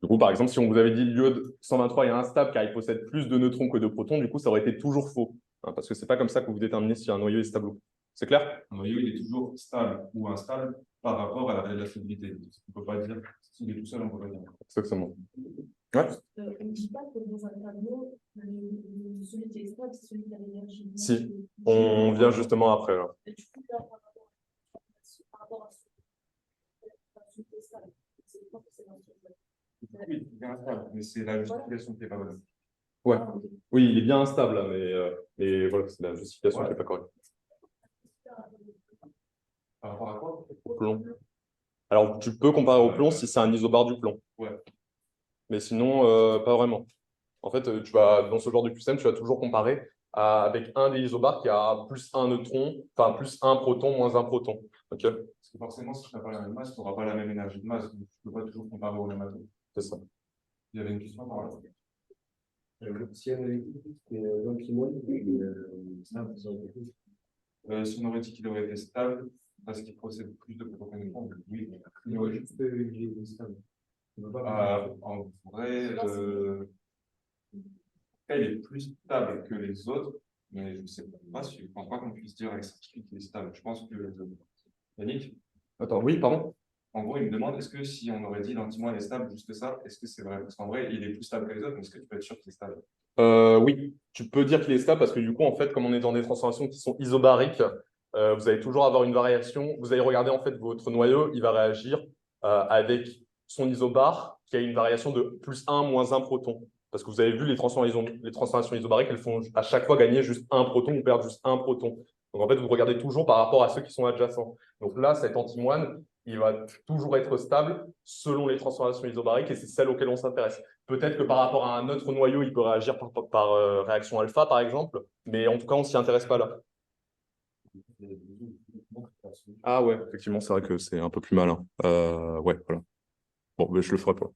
Speaker 1: Du coup, par exemple, si on vous avait dit l'iode 123 est instable car il possède plus de neutrons que de protons, du coup, ça aurait été toujours faux. Hein, parce que ce n'est pas comme ça que vous déterminez si un noyau est stable ou pas. C'est clair?
Speaker 3: Un noyau, il est toujours stable ou instable par rapport à la valeur de la stabilité. On ne peut pas dire, s'il est tout seul, on ne peut pas dire.
Speaker 1: Exactement. Ouais.
Speaker 4: On ne dit pas que dans un tableau, celui qui est stable, c'est celui qui a l'énergie.
Speaker 1: Si, on vient justement après. Là.
Speaker 4: Et du coup, là, par rapport à celui qui est stable, c'est pas forcément
Speaker 3: Oui, il est instable, mais c'est la justification qui n'est pas bonne.
Speaker 1: Ouais. Oui, il est bien instable, là, mais voilà, c'est la justification qui n'est pas correcte.
Speaker 3: Par rapport à quoi?
Speaker 1: Au plomb. Alors, tu peux comparer au plomb si c'est un isobar du plomb.
Speaker 3: Ouais.
Speaker 1: Mais sinon, pas vraiment. En fait, dans ce genre de QCM, tu vas toujours comparer avec un des isobars qui a plus un neutron, enfin plus un proton, moins un proton. Okay,
Speaker 3: parce que forcément, si tu n'as pas la même masse, tu n'auras pas la même énergie de masse. Donc, tu ne peux pas toujours comparer au même atome.
Speaker 1: c'est ça.
Speaker 3: Il y avait une question par là.
Speaker 5: Si on avait dit que c'était l'antimoine,
Speaker 3: Si on aurait dit qu'il aurait été stable, parce qu'il possède plus de protons que de neutrons, oui.
Speaker 5: il aurait juste été stable.
Speaker 3: En vrai, il est plus stable que les autres, mais je ne sais pas si je ne pense pas qu'on puisse dire avec certitude qu'il est stable. Je pense que Yannick,
Speaker 1: Attends, oui, pardon.
Speaker 3: en gros, il me demande est-ce que si on aurait dit l'antimoine est stable, juste ça, est-ce que c'est vrai? Parce qu'en vrai, il est plus stable que les autres, mais est-ce que tu peux être sûr qu'il est stable?
Speaker 1: Oui, tu peux dire qu'il est stable parce que du coup, en fait, comme on est dans des transformations qui sont isobariques, vous allez toujours avoir une variation. Vous allez regarder en fait votre noyau, il va réagir avec son isobar qui a une variation de plus 1, moins 1 proton. Parce que vous avez vu, les transformations isobariques, elles font à chaque fois gagner juste un proton ou perdre juste un proton. Donc en fait, vous regardez toujours par rapport à ceux qui sont adjacents. Donc là, cet antimoine, il va toujours être stable selon les transformations isobariques et c'est celle auxquelles on s'intéresse. Peut-être que par rapport à un autre noyau, il peut réagir par réaction alpha, par exemple, mais en tout cas, on ne s'y intéresse pas là. Ah ouais, effectivement, c'est vrai que c'est un peu plus malin. Ouais, voilà. Bon, mais je le ferai pas.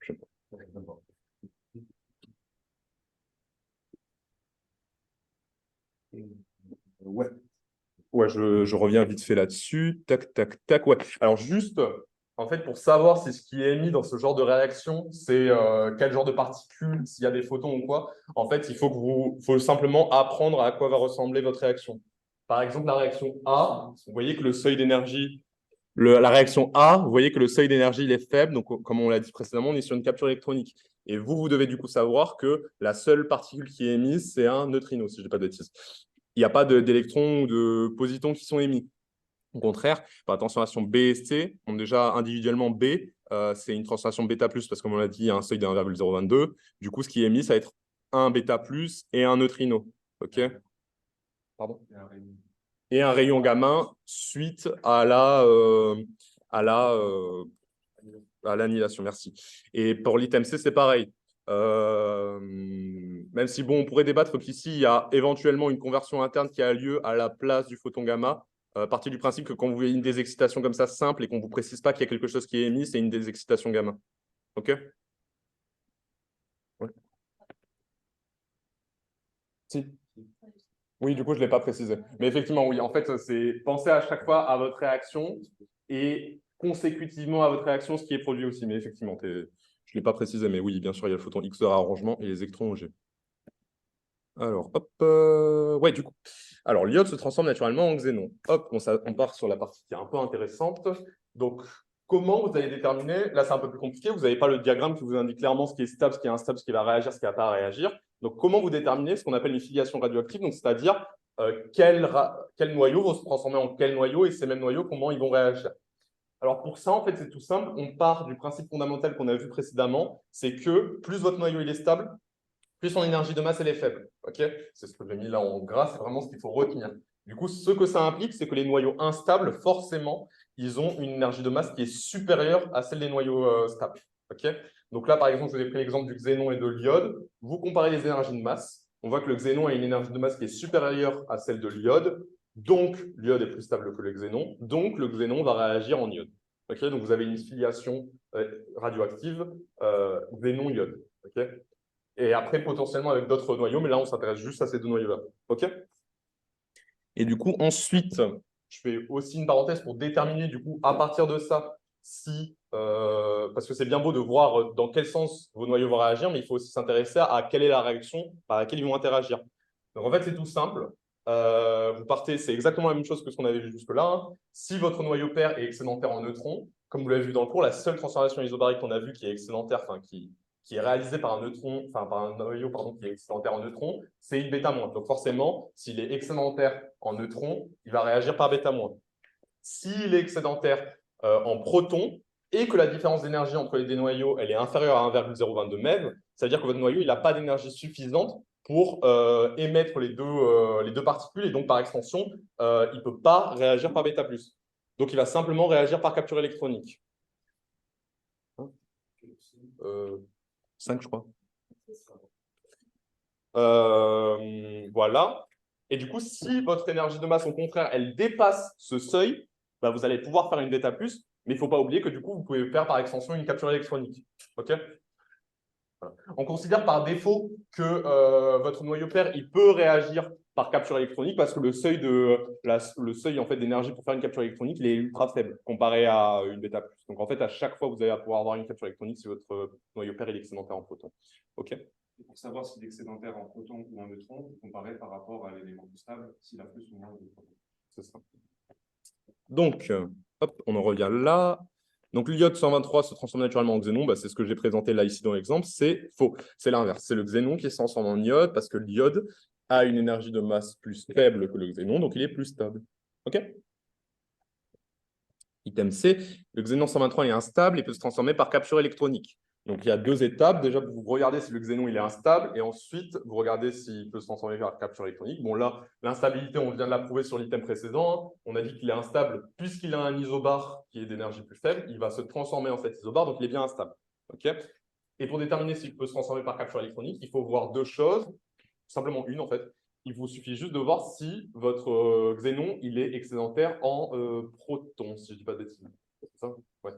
Speaker 1: Ouais. Ouais, je reviens vite fait là-dessus. Tac, tac, tac. Ouais. Alors juste, en fait, pour savoir si ce qui est émis dans ce genre de réaction, c'est quel genre de particules, s'il y a des photons ou quoi, en fait, il faut simplement apprendre à quoi va ressembler votre réaction. Par exemple, la réaction A, vous voyez que le seuil d'énergie, la réaction A, vous voyez que le seuil d'énergie il est faible. Donc, comme on l'a dit précédemment, on est sur une capture électronique. Et vous devez du coup savoir que la seule particule qui est émise, c'est un neutrino, si je ne dis pas de bêtises. Il n'y a pas d'électrons ou de positons qui sont émis. Au contraire, par la transformation B et C, on déjà individuellement B, c'est une transformation bêta+, parce que comme on l'a dit, il y a un seuil de 1,022. Du coup, ce qui est émis, ça va être un bêta+ et un neutrino. OK? Pardon? Et un rayon gamma suite à l'annihilation. Merci. Et pour l'item C, c'est pareil. Même si, bon, on pourrait débattre qu'ici, il y a éventuellement une conversion interne qui a lieu à la place du photon gamma, à partir du principe que quand vous voyez une désexcitation comme ça simple et qu'on ne vous précise pas qu'il y a quelque chose qui est émis, c'est une désexcitation gamma. OK? Ouais. Si. Oui, du coup, je ne l'ai pas précisé. Mais effectivement, oui, en fait, c'est penser à chaque fois à votre réaction et consécutivement à votre réaction, ce qui est produit aussi. Mais effectivement, je ne l'ai pas précisé, mais oui, bien sûr, il y a le photon X de réarrangement et les électrons G. Alors, hop, ouais, du coup. Alors, l'iode se transforme naturellement en xénon. Hop, on part sur la partie qui est un peu intéressante. Donc, comment vous allez déterminer, là c'est un peu plus compliqué, vous n'avez pas le diagramme qui vous indique clairement ce qui est stable, ce qui est instable, ce qui va réagir, ce qui ne va pas réagir. Donc, comment vous déterminez ce qu'on appelle une filiation radioactive, donc c'est-à-dire quel noyau va se transformer en quel noyau et ces mêmes noyaux, comment ils vont réagir. Alors pour ça, en fait, c'est tout simple. On part du principe fondamental qu'on a vu précédemment, c'est que plus votre noyau il est stable, plus son énergie de masse elle est faible. Okay, c'est ce que j'ai mis là en gras, c'est vraiment ce qu'il faut retenir. Du coup, ce que ça implique, c'est que les noyaux instables, forcément, ils ont une énergie de masse qui est supérieure à celle des noyaux stables. Okay, donc là, par exemple, je vous ai pris l'exemple du xénon et de l'iode. Vous comparez les énergies de masse. On voit que le xénon a une énergie de masse qui est supérieure à celle de l'iode. Donc, l'iode est plus stable que le xénon. Donc, le xénon va réagir en iode. Okay, donc, vous avez une filiation radioactive xénon-iode. Okay, et après, potentiellement avec d'autres noyaux, mais là, on s'intéresse juste à ces deux noyaux-là. Okay, et du coup, ensuite, je fais aussi une parenthèse pour déterminer, du coup, à partir de ça, si, parce que c'est bien beau de voir dans quel sens vos noyaux vont réagir, mais il faut aussi s'intéresser à quelle est la réaction par laquelle ils vont interagir. Donc, en fait, c'est tout simple. Vous partez, c'est exactement la même chose que ce qu'on avait vu jusque-là. Hein. Si votre noyau pair est excédentaire en neutrons, comme vous l'avez vu dans le cours, la seule transformation isobarique qu'on a vue qui est excédentaire, enfin qui est réalisée par un neutron, enfin par un noyau pardon, qui est excédentaire en neutrons, c'est une bêta-. Donc forcément, s'il est excédentaire en neutrons, il va réagir par bêta-. S'il est excédentaire en protons et que la différence d'énergie entre les deux noyaux elle est inférieure à 1,022 MeV, ça veut dire que votre noyau n'a pas d'énergie suffisante pour émettre les deux particules et donc par extension, il ne peut pas réagir par bêta+. Donc il va simplement réagir par capture électronique. 5, je crois. Voilà. Et du coup, si votre énergie de masse, au contraire, elle dépasse ce seuil, bah, vous allez pouvoir faire une bêta+, mais il ne faut pas oublier que du coup, vous pouvez faire par extension une capture électronique. OK ? Voilà. On considère par défaut que votre noyau pair, il peut réagir par capture électronique parce que le seuil en fait, d'énergie pour faire une capture électronique, il est ultra faible comparé à une bêta+. Donc en fait, à chaque fois, vous allez pouvoir avoir une capture électronique si votre noyau pair est excédentaire en protons. OK ?
Speaker 3: Et pour savoir s'il est excédentaire en protons ou en neutrons, vous comparez par rapport à l'élément plus stable, s'il a plus ou moins de protons.
Speaker 2: C'est ça. Donc, hop, on en revient là. Donc, l'iode 123 se transforme naturellement en xénon. Bah, c'est ce que j'ai présenté là, ici, dans l'exemple. C'est faux. C'est l'inverse. C'est le xénon qui se transforme en iode parce que l'iode a une énergie de masse plus faible que le xénon, donc il est plus stable. OK ? Item C, le xénon 123 est instable et peut se transformer par capture électronique. Donc, il y a deux étapes. Déjà, vous regardez si le xénon il est instable et ensuite, vous regardez s'il peut se transformer par capture électronique. Bon, là, l'instabilité, on vient de la prouver sur l'item précédent. On a dit qu'il est instable puisqu'il a un isobar qui est d'énergie plus faible. Il va se transformer en cet isobar, donc il est bien instable. OK ? Et pour déterminer s'il peut se transformer par capture électronique, il faut voir deux choses, simplement une en fait. Il vous suffit juste de voir si votre xénon il est excédentaire en protons, si je ne dis pas de bêtises. C'est ça ? Ouais.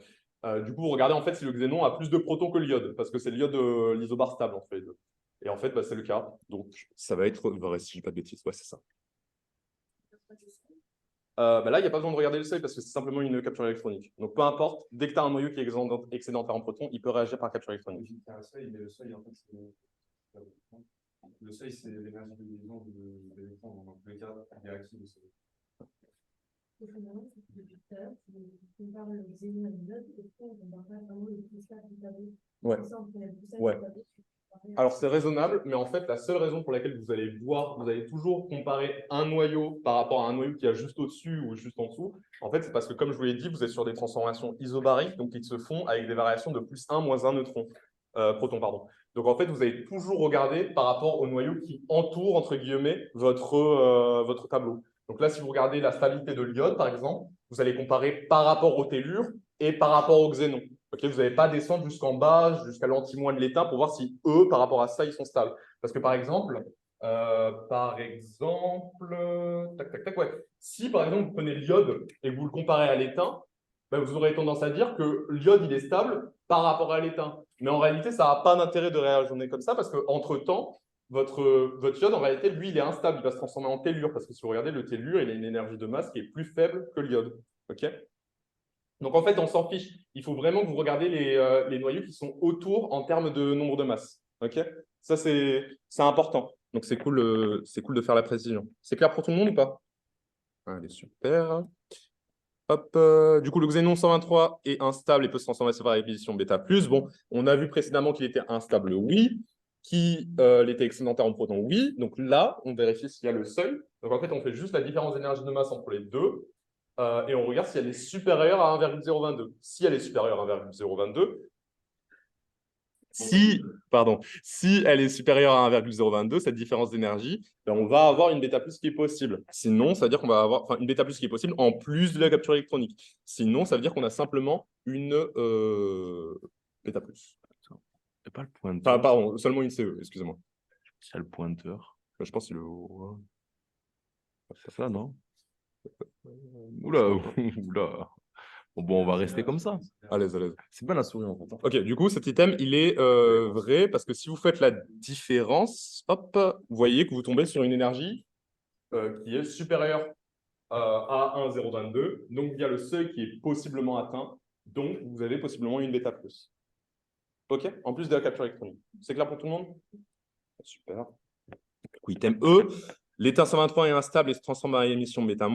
Speaker 2: Du coup, vous regardez en fait si le xénon a plus de protons que l'iode, parce que c'est l'iode l'isobar stable entre les deux. Et en fait, bah, c'est le cas. Donc, ça va être vrai, si je ne dis pas de bêtises. Ouais, c'est ça. Bah là, il n'y a pas besoin de regarder le seuil parce que c'est simplement une capture électronique. Donc, peu importe, dès que tu as un noyau qui est excédentaire en protons, il peut réagir par capture électronique.
Speaker 3: Il y a un seuil, mais le seuil, en fait, le seuil, c'est l'énergie de liaison de l'électron. Donc, dans tous les cas, il est actif le seuil.
Speaker 2: Ouais. Ouais. Alors, c'est raisonnable, mais en fait, la seule raison pour laquelle vous allez toujours comparer un noyau par rapport à un noyau qui est juste au-dessus ou juste en dessous, en fait, c'est parce que, comme je vous l'ai dit, vous êtes sur des transformations isobariques, donc qui se font avec des variations de +1, -1 neutron, proton, pardon. Donc, en fait, vous allez toujours regarder par rapport au noyau qui entoure, entre guillemets, votre tableau. Donc là, si vous regardez la stabilité de l'iode, par exemple, vous allez comparer par rapport au tellure et par rapport au xénon. Okay, vous n'allez pas descendre jusqu'en bas, jusqu'à l'anti-moins de l'état pour voir si eux, par rapport à ça, ils sont stables. Parce que par exemple, ouais. Si par exemple vous prenez l'iode et que vous le comparez à l'étain, ben, vous aurez tendance à dire que l'iode il est stable par rapport à l'étain. Mais en réalité, ça n'a pas d'intérêt de raisonner comme ça parce qu'entre-temps, votre iode, en réalité, lui, il est instable. Il va se transformer en tellure parce que si vous regardez, le tellure, il a une énergie de masse qui est plus faible que l'iode. Okay, donc, en fait, on s'en fiche. Il faut vraiment que vous regardez les noyaux qui sont autour en termes de nombre de masses. Okay, ça, c'est important. Donc, c'est cool de faire la précision. C'est clair pour tout le monde ou pas? Allez, super. Hop, du coup, le xénon 123 est instable et peut se transformer par répétition bêta+. Bon, on a vu précédemment qu'il était instable, oui. Qu'il était excédentaire en protons, oui. Donc là, on vérifie s'il y a le seuil. Donc, en fait, on fait juste la différence d'énergie de masse entre les deux. Et on regarde si elle est supérieure à 1,022. Si elle est supérieure à 1,022, Si elle est supérieure à 1,022, cette différence d'énergie, ben, on va avoir une bêta plus qui est possible. Sinon, ça veut dire qu'on va avoir une bêta plus qui est possible en plus de la capture électronique. Sinon, ça veut dire qu'on a simplement une bêta plus.
Speaker 6: C'est pas le pointeur.
Speaker 2: Enfin, pardon, seulement une CE, excusez-moi.
Speaker 6: C'est le pointeur.
Speaker 2: Je pense que c'est le...
Speaker 6: C'est ça, non? Oula, oula. Bon, on va rester comme ça.
Speaker 2: À l'aise, à l'aise.
Speaker 6: C'est bien la souris en fait.
Speaker 2: Ok, du coup, cet item, il est vrai parce que si vous faites la différence, hop, vous voyez que vous tombez sur une énergie qui est supérieure à 1,022. Donc, il y a le seuil qui est possiblement atteint. Donc, vous avez possiblement une bêta plus. Ok, en plus de la capture électronique. C'est clair pour tout le monde? Super. Du coup, item E, l'étain 123 est instable et se transforme en émission bêta-.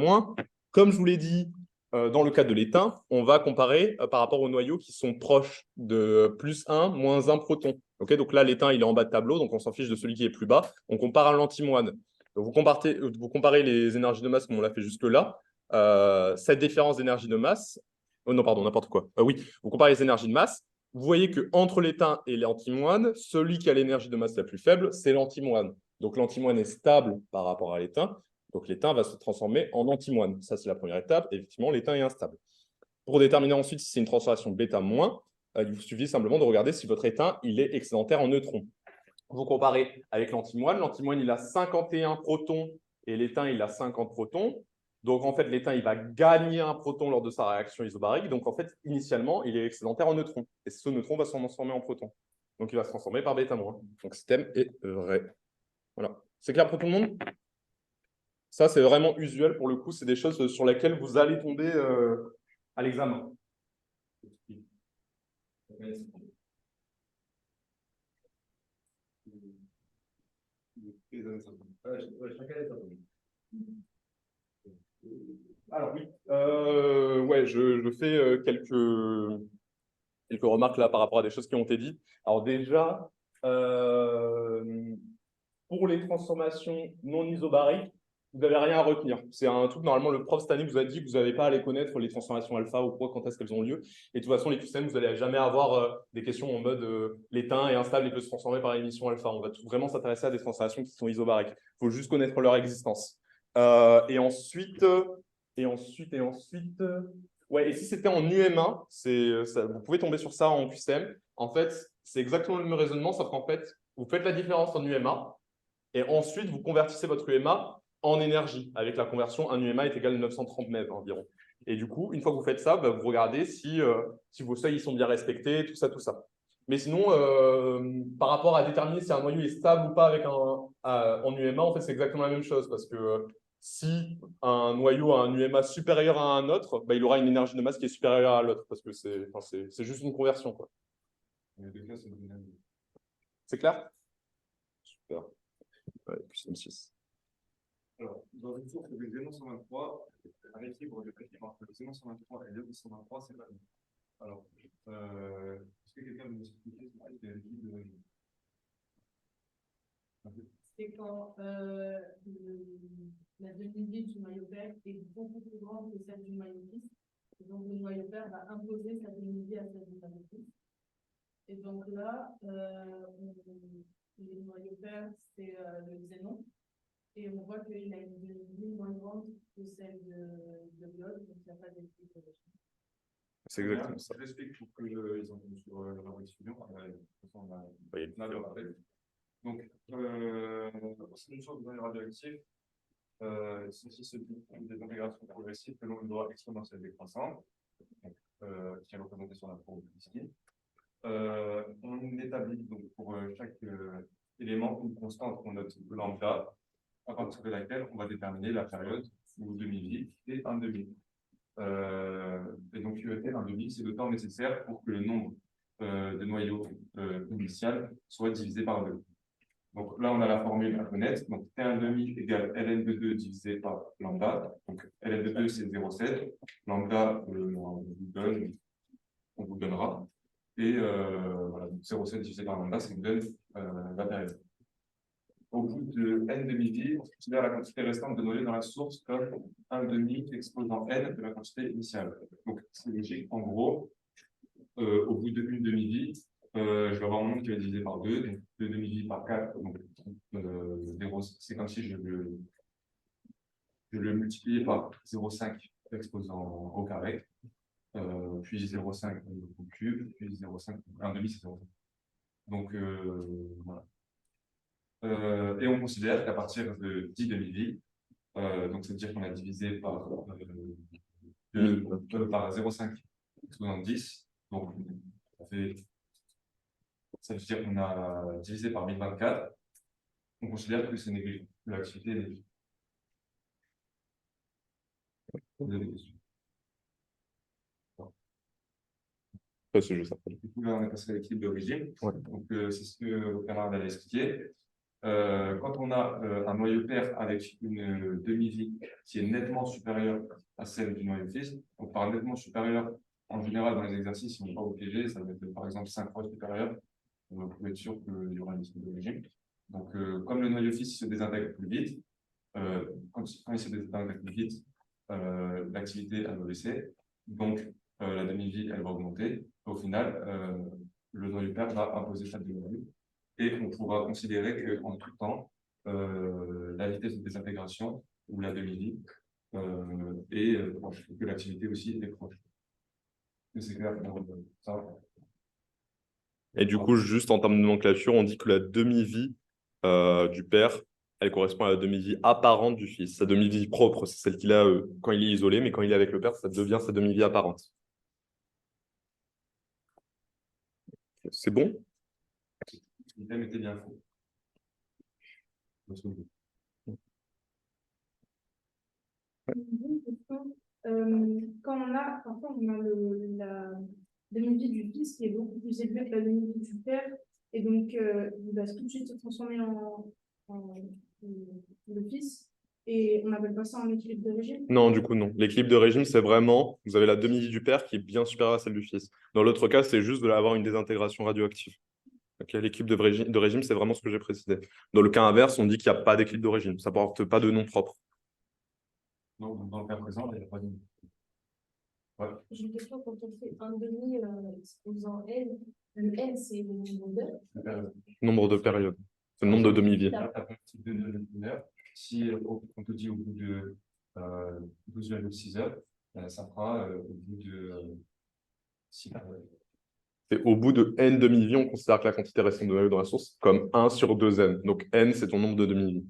Speaker 2: Comme je vous l'ai dit, dans le cas de l'étain, on va comparer par rapport aux noyaux qui sont proches de +1, -1 proton. Okay, donc là, l'étain, il est en bas de tableau, donc on s'en fiche de celui qui est plus bas. On compare à l'antimoine. Donc vous comparez les énergies de masse comme on l'a fait jusque-là. Cette différence d'énergie de masse, oh non, pardon, n'importe quoi. Oui, vous comparez les énergies de masse. Vous voyez qu'entre l'étain et l'antimoine, celui qui a l'énergie de masse la plus faible, c'est l'antimoine. Donc l'antimoine est stable par rapport à l'étain. Donc l'étain va se transformer en antimoine. Ça, c'est la première étape. Et effectivement, l'étain est instable. Pour déterminer ensuite si c'est une transformation bêta-, il vous suffit simplement de regarder si votre étain il est excédentaire en neutrons. Vous comparez avec l'antimoine. L'antimoine, il a 51 protons et l'étain, il a 50 protons. Donc, en fait, l'étain, il va gagner un proton lors de sa réaction isobarique. Donc, en fait, initialement, il est excédentaire en neutrons. Et ce neutron va se transformer en proton. Donc, il va se transformer par bêta-. Donc, ce système est vrai. Voilà. C'est clair pour tout le monde? Ça, c'est vraiment usuel pour le coup. C'est des choses sur lesquelles vous allez tomber à l'examen. Alors oui, ouais, je fais quelques remarques là par rapport à des choses qui ont été dites. Alors déjà, pour les transformations non isobariques, vous n'avez rien à retenir. C'est un truc, normalement, le prof cette année vous a dit que vous n'avez pas à les connaître, les transformations alpha ou quoi, quand est-ce qu'elles ont lieu. Et de toute façon, les QCM, vous n'allez jamais avoir des questions en mode l'étain est instable et peut se transformer par émission alpha. On va vraiment s'intéresser à des transformations qui sont isobariques. Il faut juste connaître leur existence. Et ensuite, ouais, et si c'était en UM1, vous pouvez tomber sur ça en QCM. En fait, c'est exactement le même raisonnement, sauf qu'en fait, vous faites la différence en UMA et ensuite, vous convertissez votre UMA en énergie. Avec la conversion, un UMA est égal à 930 MeV environ. Et du coup, une fois que vous faites ça, bah, vous regardez si vos seuils ils sont bien respectés, tout ça, tout ça. Mais sinon, par rapport à déterminer si un noyau est stable ou pas avec en UMA, en fait, c'est exactement la même chose parce que si un noyau a un UMA supérieur à un autre, bah, il aura une énergie de masse qui est supérieure à l'autre parce que c'est juste une conversion, quoi. C'est clair? Super. Ouais, plus M6.
Speaker 3: Alors, dans une source de Xénon 123, un équilibre de pétiment entre le Xénon 123 et le 123, c'est pas bon. Alors, est-ce que quelqu'un veut m'expliquer ce que c'est de...
Speaker 4: C'est quand la demi-vie du maillot vert est beaucoup plus grande que celle du maillot gris. Et donc, le maillot vert va imposer sa demi-vie à celle du maillot gris. Et donc là, le maillot vert, c'est le xénon. Et on voit qu'il a une demi-vie moins grande que celle de l'iode, donc il n'y a pas d'équilibre.
Speaker 2: C'est exactement ça.
Speaker 3: Je l'explique pour qu'ils ont sur leur étudiant. Donc, c'est une chose dans les radioactifs. Ceci se dit des intégrations progressives selon une loi exponentielle décroissante, qui est représentée sur la courbe ici. On établit donc pour chaque élément une constante qu'on note de lambda, à partir de laquelle on va déterminer la période ou demi-vie et un demi. Et donc UET, un demi, c'est le temps nécessaire pour que le nombre de noyaux initial soit divisé par 2. Donc là, on a la formule à connaître. Donc T1 demi égale ln de 2 divisé par lambda. Donc ln de 2, c'est 0,7. Lambda, on vous donnera. Et voilà, 0,7 divisé par lambda, ça vous donne la période. Au bout de n demi-vie, on considère la quantité restante de noyaux dans la source comme 1 demi exposant n de la quantité initiale. Donc c'est logique. En gros, au bout d'une demi-vie, je vais avoir mon nombre qui va être divisé par 2, donc 2 demi-vies par 4, donc 0, c'est comme si je le multipliais par 0,5 exposant au carré, puis 0,5 au cube, puis 0,5, 1 demi, c'est 0,5. Donc, voilà. Et on considère qu'à partir de 10 demi-vies, donc c'est-à-dire qu'on a divisé par 0,5 exposant 10, donc ça veut dire qu'on a divisé par 1024, on considère que c'est négligeable, que l'activité est négligeable. Vous avez des questions?
Speaker 2: C'est juste ça.
Speaker 3: Du coup, là, on est passé à l'équilibre d'origine.
Speaker 2: Ouais.
Speaker 3: Donc, c'est ce que vos camarades avaient expliqué. Quand on a un noyau pair avec une demi-vie qui est nettement supérieure à celle du noyau fils, donc par nettement supérieur, en général, dans les exercices, si on n'est pas au piégé, ça va être par exemple 5 fois supérieur. Vous pouvez être sûr qu'il y aura une équilibre d'origine. Donc, comme le noyau fils se désintègre plus vite, quand il se désintègre plus vite, l'activité elle va baisser. Donc, la demi-vie elle va augmenter. Au final, le noyau pair va imposer sa demi-vie. Et on pourra considérer qu'en tout temps, la vitesse de désintégration ou la demi-vie est proche, et que l'activité aussi est proche. C'est clair pour ça.
Speaker 2: Et du coup, juste en termes de nomenclature, on dit que la demi-vie du père, elle correspond à la demi-vie apparente du fils. Sa demi-vie propre, c'est celle qu'il a quand il est isolé, mais quand il est avec le père, ça devient sa demi-vie apparente. C'est bon?
Speaker 3: L'item était bien faux.
Speaker 7: Une question. Parfois on a la demi-vie du fils qui est beaucoup plus élevée que la demi-vie du père, et donc il va tout de suite se transformer en le fils, et on n'appelle pas ça un équilibre de régime.
Speaker 2: Non, du coup, non. L'équilibre de régime, c'est vraiment, vous avez la demi-vie du père qui est bien supérieure à celle du fils. Dans l'autre cas, c'est juste d'avoir une désintégration radioactive. Okay, l'équilibre de régime, c'est vraiment ce que j'ai précisé. Dans le cas inverse, on dit qu'il n'y a pas d'équilibre de régime. Ça ne porte pas de nom propre.
Speaker 3: Donc, dans le cas présent, il n'y a pas de. Ouais.
Speaker 4: J'ai une question, quand on fait un demi exposant N, le N c'est le nombre d'heures.
Speaker 2: Nombre de périodes. C'est le nombre de demi-vies.
Speaker 3: Si on te dit au bout de 12,6 heures, ça fera au bout de 6 périodes.
Speaker 2: Et au bout de n demi-vies, on considère que la quantité restante de noyau dans la source comme 1 sur 2n. Donc n, c'est ton nombre de demi-vies.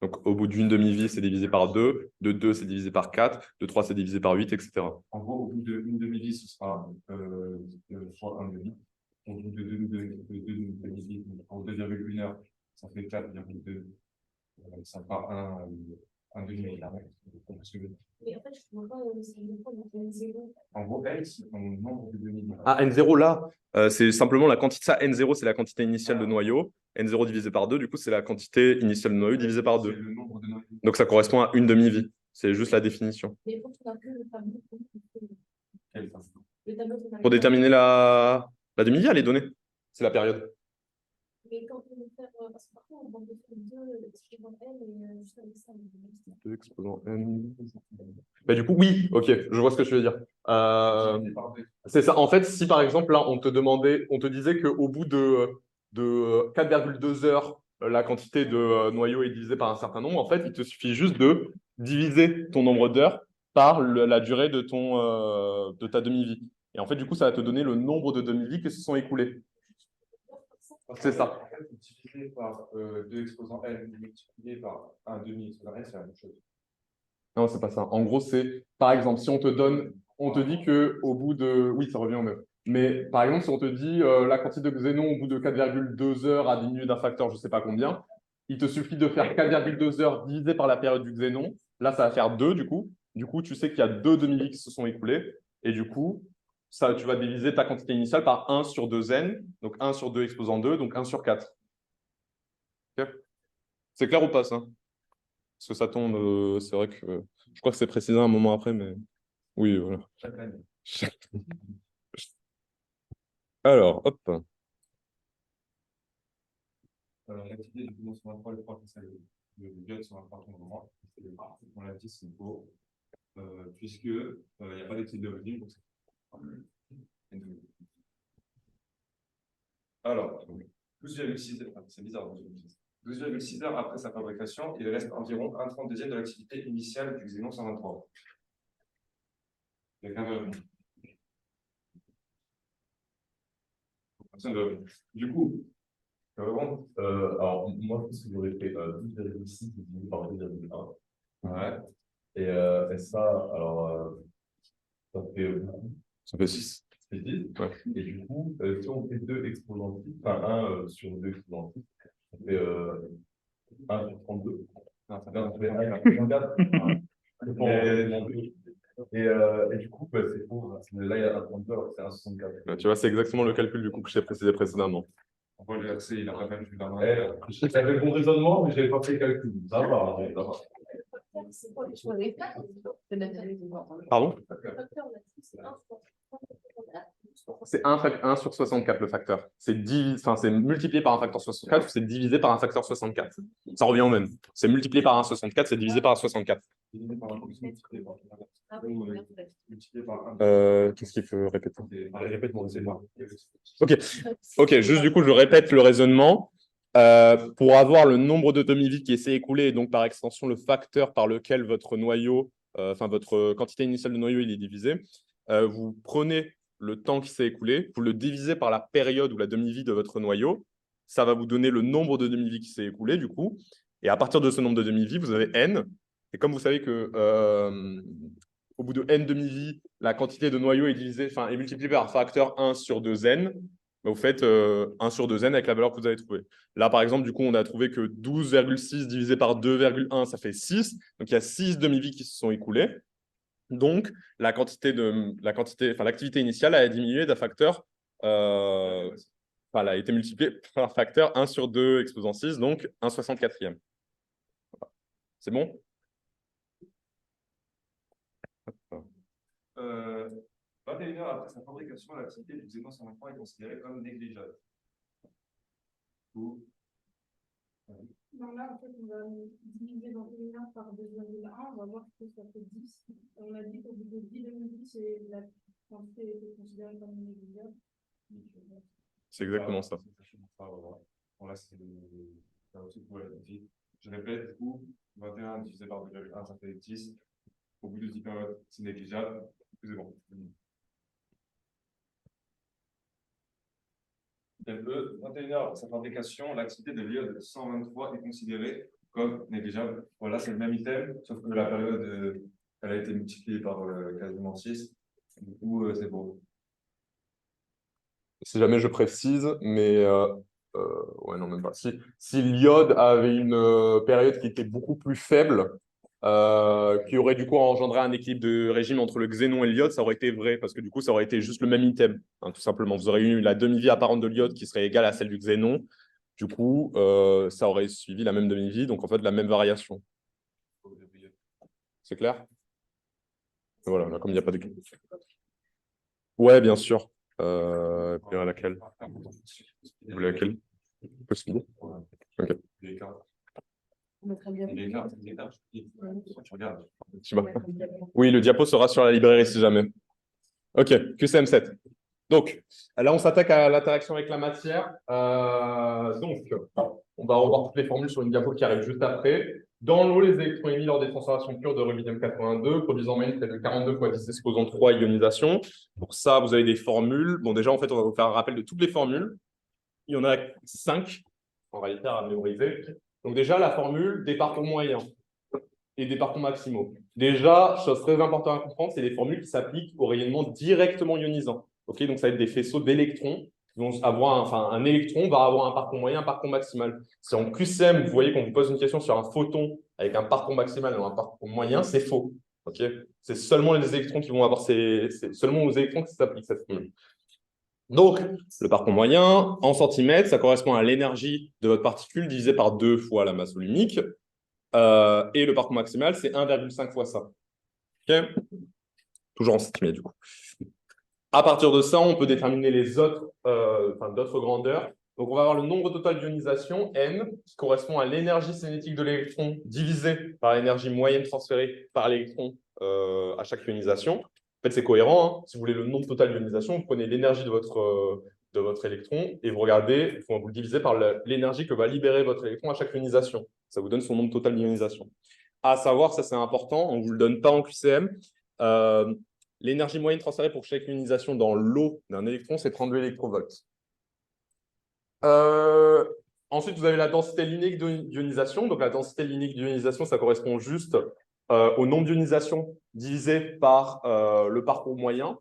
Speaker 2: Donc au bout d'une demi-vie, c'est divisé par 2. De 2, c'est divisé par 4. De 3, c'est divisé par 8, etc.
Speaker 3: En gros, au bout d'une demi-vie, ce sera fois 1 demi. Au bout de 2 demi-vies, en 2,1 heures, ça fait 4,2. Ça fera un demi-vie.
Speaker 4: Mais en fait, je ne vois pas c'est le point de N0.
Speaker 3: En gros, L, c'est ton nombre de demi-vies.
Speaker 2: Ah, n0 là, c'est simplement la quantité. Ça, n0, c'est la quantité initiale de noyau. N0 divisé par 2, du coup, c'est la quantité initiale de noyau divisé par 2.
Speaker 3: C'est le nombre de noyaux.
Speaker 2: Donc ça correspond à une demi-vie. C'est juste la définition.
Speaker 4: Mais quand on a que le tableau,
Speaker 3: Quel tableau?
Speaker 4: le tableau qu'on a
Speaker 2: Pour déterminer la demi-vie, elle est donnée. C'est la période.
Speaker 4: Mais quand on veut faire, parce que parfois on va faire deux exposants N et juste avec ça.
Speaker 2: 2 exposant n. Bah, du coup, oui, ok, je vois ce que tu veux dire. C'est ça. En fait, si par exemple, là, on te disait qu'au bout de 4,2 heures, la quantité de noyau est divisée par un certain nombre, en fait, il te suffit juste de diviser ton nombre d'heures par la durée de ta demi-vie. Et en fait, du coup, ça va te donner le nombre de demi-vies qui se sont écoulées. C'est ça.
Speaker 3: En fait, divisé par 2 exposants L multiplié par 1 demi exposant L, c'est la même chose.
Speaker 2: Non, c'est pas ça. En gros, c'est, par exemple, si on te dit que au bout de... Oui, ça revient au même. Mais par exemple, si on te dit la quantité de xénon au bout de 4,2 heures a diminué d'un facteur je ne sais pas combien, il te suffit de faire 4,2 heures divisé par la période du xénon. Là, ça va faire 2 du coup. Du coup, tu sais qu'il y a 2 demi-vies qui se sont écoulées. Et du coup, ça, tu vas diviser ta quantité initiale par 1 sur 2n. Donc 1 sur 2 exposant 2, donc 1 sur 4. Okay. C'est clair ou pas ça? Parce que ça tombe, c'est vrai que je crois que c'est précisé un moment après, mais oui, voilà. Alors, hop.
Speaker 3: L'activité du poumon sur 23, le 3, c'est le diode sur 23 au moment. On l'a dit, c'est faux. Puisque il n'y a pas d'équilibre de régime. Alors, 12,6 heures, c'est bizarre, 12,6 heures après sa fabrication, il reste environ 1/32 de l'activité initiale du Xénon 123. Quelqu'un veut répondre? Personne veut répondre. Du coup, tu veux répondre?
Speaker 5: Alors, moi, je pense que j'aurais fait 12,6 divisé par 2,1.
Speaker 3: Ouais.
Speaker 5: Et ça, alors, ça fait beaucoup.
Speaker 2: Ça fait 6.
Speaker 5: Ça fait 10.
Speaker 2: Ouais.
Speaker 5: Et du coup, si on fait 2 exponentiels, enfin 1 sur 2 exponentiels, ça fait 1 sur 32.
Speaker 3: Non, ça
Speaker 5: Non, ça
Speaker 3: fait
Speaker 5: fait 1 sur 34. C'est pour et du coup, bah, c'est faux. Parce que là, il y a un 32, alors que c'est un 64.
Speaker 2: Tu vois, c'est exactement le calcul du coup que j'ai précisé précédemment.
Speaker 3: On voit le RC, il a pas calculé la main.
Speaker 5: J'avais le bon raisonnement, mais je n'avais pas fait le calcul. Ça va, ça va.
Speaker 2: Pardon? C'est 1 sur 64 le facteur. C'est multiplié par un facteur 64 ou c'est divisé par un facteur 64. Ça revient au même. C'est multiplié par un 64, c'est divisé par un 64. Qu'est-ce qu'il faut répéter?
Speaker 5: Répète mon raisonnement.
Speaker 2: Ok, juste du coup, je répète le raisonnement. Pour avoir le nombre de demi-vies qui s'est écoulé, et donc par extension le facteur par lequel votre noyau, votre quantité initiale de noyau il est divisé, vous prenez le temps qui s'est écoulé, vous le divisez par la période ou la demi-vie de votre noyau, ça va vous donner le nombre de demi-vies qui s'est écoulé du coup, et à partir de ce nombre de demi-vies, vous avez n, et comme vous savez que au bout de n demi-vies, la quantité de noyau est multipliée par facteur 1 sur 2n, vous faites 1 sur 2n avec la valeur que vous avez trouvée. Là, par exemple, du coup, on a trouvé que 12,6 divisé par 2,1, ça fait 6. Donc, il y a 6 demi-vies qui se sont écoulées. Donc, l'activité initiale a diminué d'un facteur, elle a été multipliée par un facteur 1 sur 2 exposant 6, donc 1/64e. C'est bon?
Speaker 3: 21 heures après sa fabrication, l'activité du Xénon 123 est considérée comme négligeable.
Speaker 7: Non, là, en fait, on va diviser 21 par 2,1, on va voir que ça fait 10. Et on a dit qu'au bout de 10 demi-vies, la quantité était considérée comme négligeable.
Speaker 2: C'est exactement ça.
Speaker 3: Bon, là, c'est aussi pour la vie. Je répète, du coup, 21 divisé par 2,1, ça fait 10. Au bout de 10 périodes, c'est négligeable. C'est bon. LE, 21 heures après sa fabrication, l'activité de l'iode 123 est considérée comme négligeable. Voilà, c'est le même item, sauf que la période, elle a été multipliée par quasiment 6. Du coup, c'est bon.
Speaker 2: Si jamais je précise, mais ouais, non, même pas. Si l'iode avait une période qui était beaucoup plus faible, qui aurait du coup engendré un équilibre de régime entre le xénon et l'iode, ça aurait été vrai, parce que du coup, ça aurait été juste le même item, hein, tout simplement. Vous aurez eu la demi-vie apparente de l'iode qui serait égale à celle du xénon. Du coup, ça aurait suivi la même demi-vie, donc en fait, la même variation. C'est clair? Voilà, là, comme il n'y a pas de... Ouais, bien sûr. Laquelle? Vous voulez laquelle? Possible. Ok.
Speaker 3: Tu regardes.
Speaker 2: Oui, le diapo sera sur la librairie si jamais. Ok, QCM7. Donc, là, on s'attaque à l'interaction avec la matière. Donc, on va revoir toutes les formules sur une diapo qui arrive juste après. Dans l'eau, les électrons émis lors des transformations pures de rubidium 82 produisent en moyenne près de 42 fois 10 exposant 3 ionisation. Pour ça, vous avez des formules. Bon, déjà, en fait, on va vous faire un rappel de toutes les formules. Il y en a 5, en réalité, à mémoriser. Donc déjà, la formule des parcours moyens et des parcours maximaux. Déjà, chose très importante à comprendre, c'est les formules qui s'appliquent au rayonnement directement ionisant. Okay, donc, ça va être des faisceaux d'électrons. Un électron va avoir un parcours moyen, un parcours maximal. Si en QCM, vous voyez qu'on vous pose une question sur un photon avec un parcours maximal ou un parcours moyen, c'est faux. Okay, c'est seulement les électrons qui vont avoir seulement aux électrons que ça s'applique cette formule. Donc, le parcours moyen, en centimètres, ça correspond à l'énergie de votre particule divisé par 2 fois la masse volumique. Et le parcours maximal, c'est 1,5 fois ça. Okay, toujours en centimètres, du coup. À partir de ça, on peut déterminer les autres, d'autres grandeurs. Donc, on va avoir le nombre total d'ionisation, N, qui correspond à l'énergie cinétique de l'électron divisé par l'énergie moyenne transférée par l'électron à chaque ionisation. En fait, c'est cohérent. Hein. Si vous voulez le nombre total d'ionisation, vous prenez l'énergie de votre
Speaker 1: de votre électron et vous regardez, vous le divisez par l'énergie que va libérer votre électron à chaque ionisation. Ça vous donne son nombre total d'ionisation. À savoir, ça c'est important, on ne vous le donne pas en QCM. L'énergie moyenne transférée pour chaque ionisation dans l'eau d'un électron, c'est 32 électrovolts. Ensuite, vous avez la densité linéaire d'ionisation. Donc, la densité linéaire d'ionisation, ça correspond juste au nombre d'ionisation divisé par le parcours moyen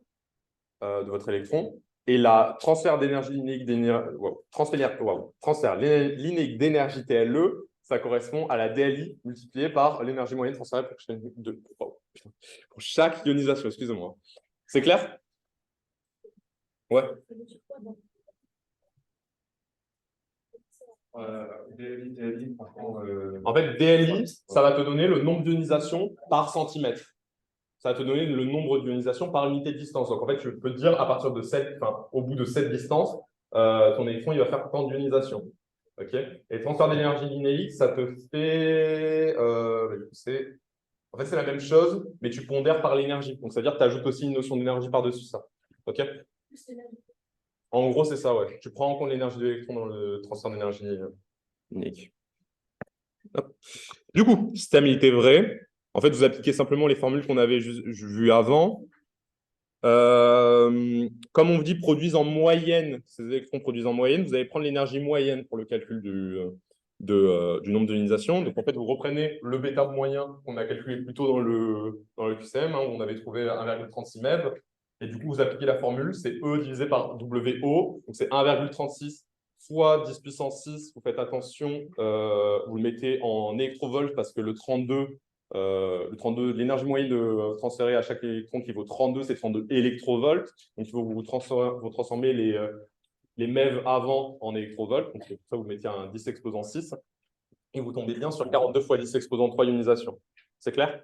Speaker 1: de votre électron. Et la transfert d'énergie linéaire d'énergie TLE, ça correspond à la DLI multipliée par l'énergie moyenne transférée pour chaque ionisation. Excusez-moi. C'est clair? Ouais.
Speaker 3: DLI, franchement,
Speaker 1: En fait, DLI, ça va te donner le nombre d'ionisation par centimètre. Ça va te donner le nombre d'ionisation par unité de distance. Donc, en fait, je peux te dire, à partir de au bout de cette distance, ton électron, il va faire tant d'ionisation. OK? Et transfert d'énergie linéique, ça te fait… en fait, c'est la même chose, mais tu pondères par l'énergie. Donc, c'est-à-dire que tu ajoutes aussi une notion d'énergie par-dessus ça. OK? En gros, c'est ça, ouais. Tu prends en compte l'énergie de l'électron dans le transfert d'énergie linéique. Hop. Du coup, système il était vrai. En fait, vous appliquez simplement les formules qu'on avait vues avant. Comme on vous dit, produisent en moyenne, ces électrons produisent en moyenne, vous allez prendre l'énergie moyenne pour le calcul du nombre d'ionisation. Donc, en fait, vous reprenez le bêta moyen qu'on a calculé plus tôt dans le QCM, où on avait trouvé 1,36 MeV. Et du coup, vous appliquez la formule, c'est E divisé par WO. Donc, c'est 1,36 fois 10 puissance 6. Vous faites attention, vous le mettez en électrovolts parce que le 32, l'énergie moyenne transférée à chaque électron qui vaut 32, c'est 32 électrovolts. Donc, il faut vous transformer les MEV avant en électrovolts. Donc, c'est pour ça que vous mettez un 10 exposant 6. Et vous tombez bien sur 42 fois 10 exposant 3 ionisation. C'est clair?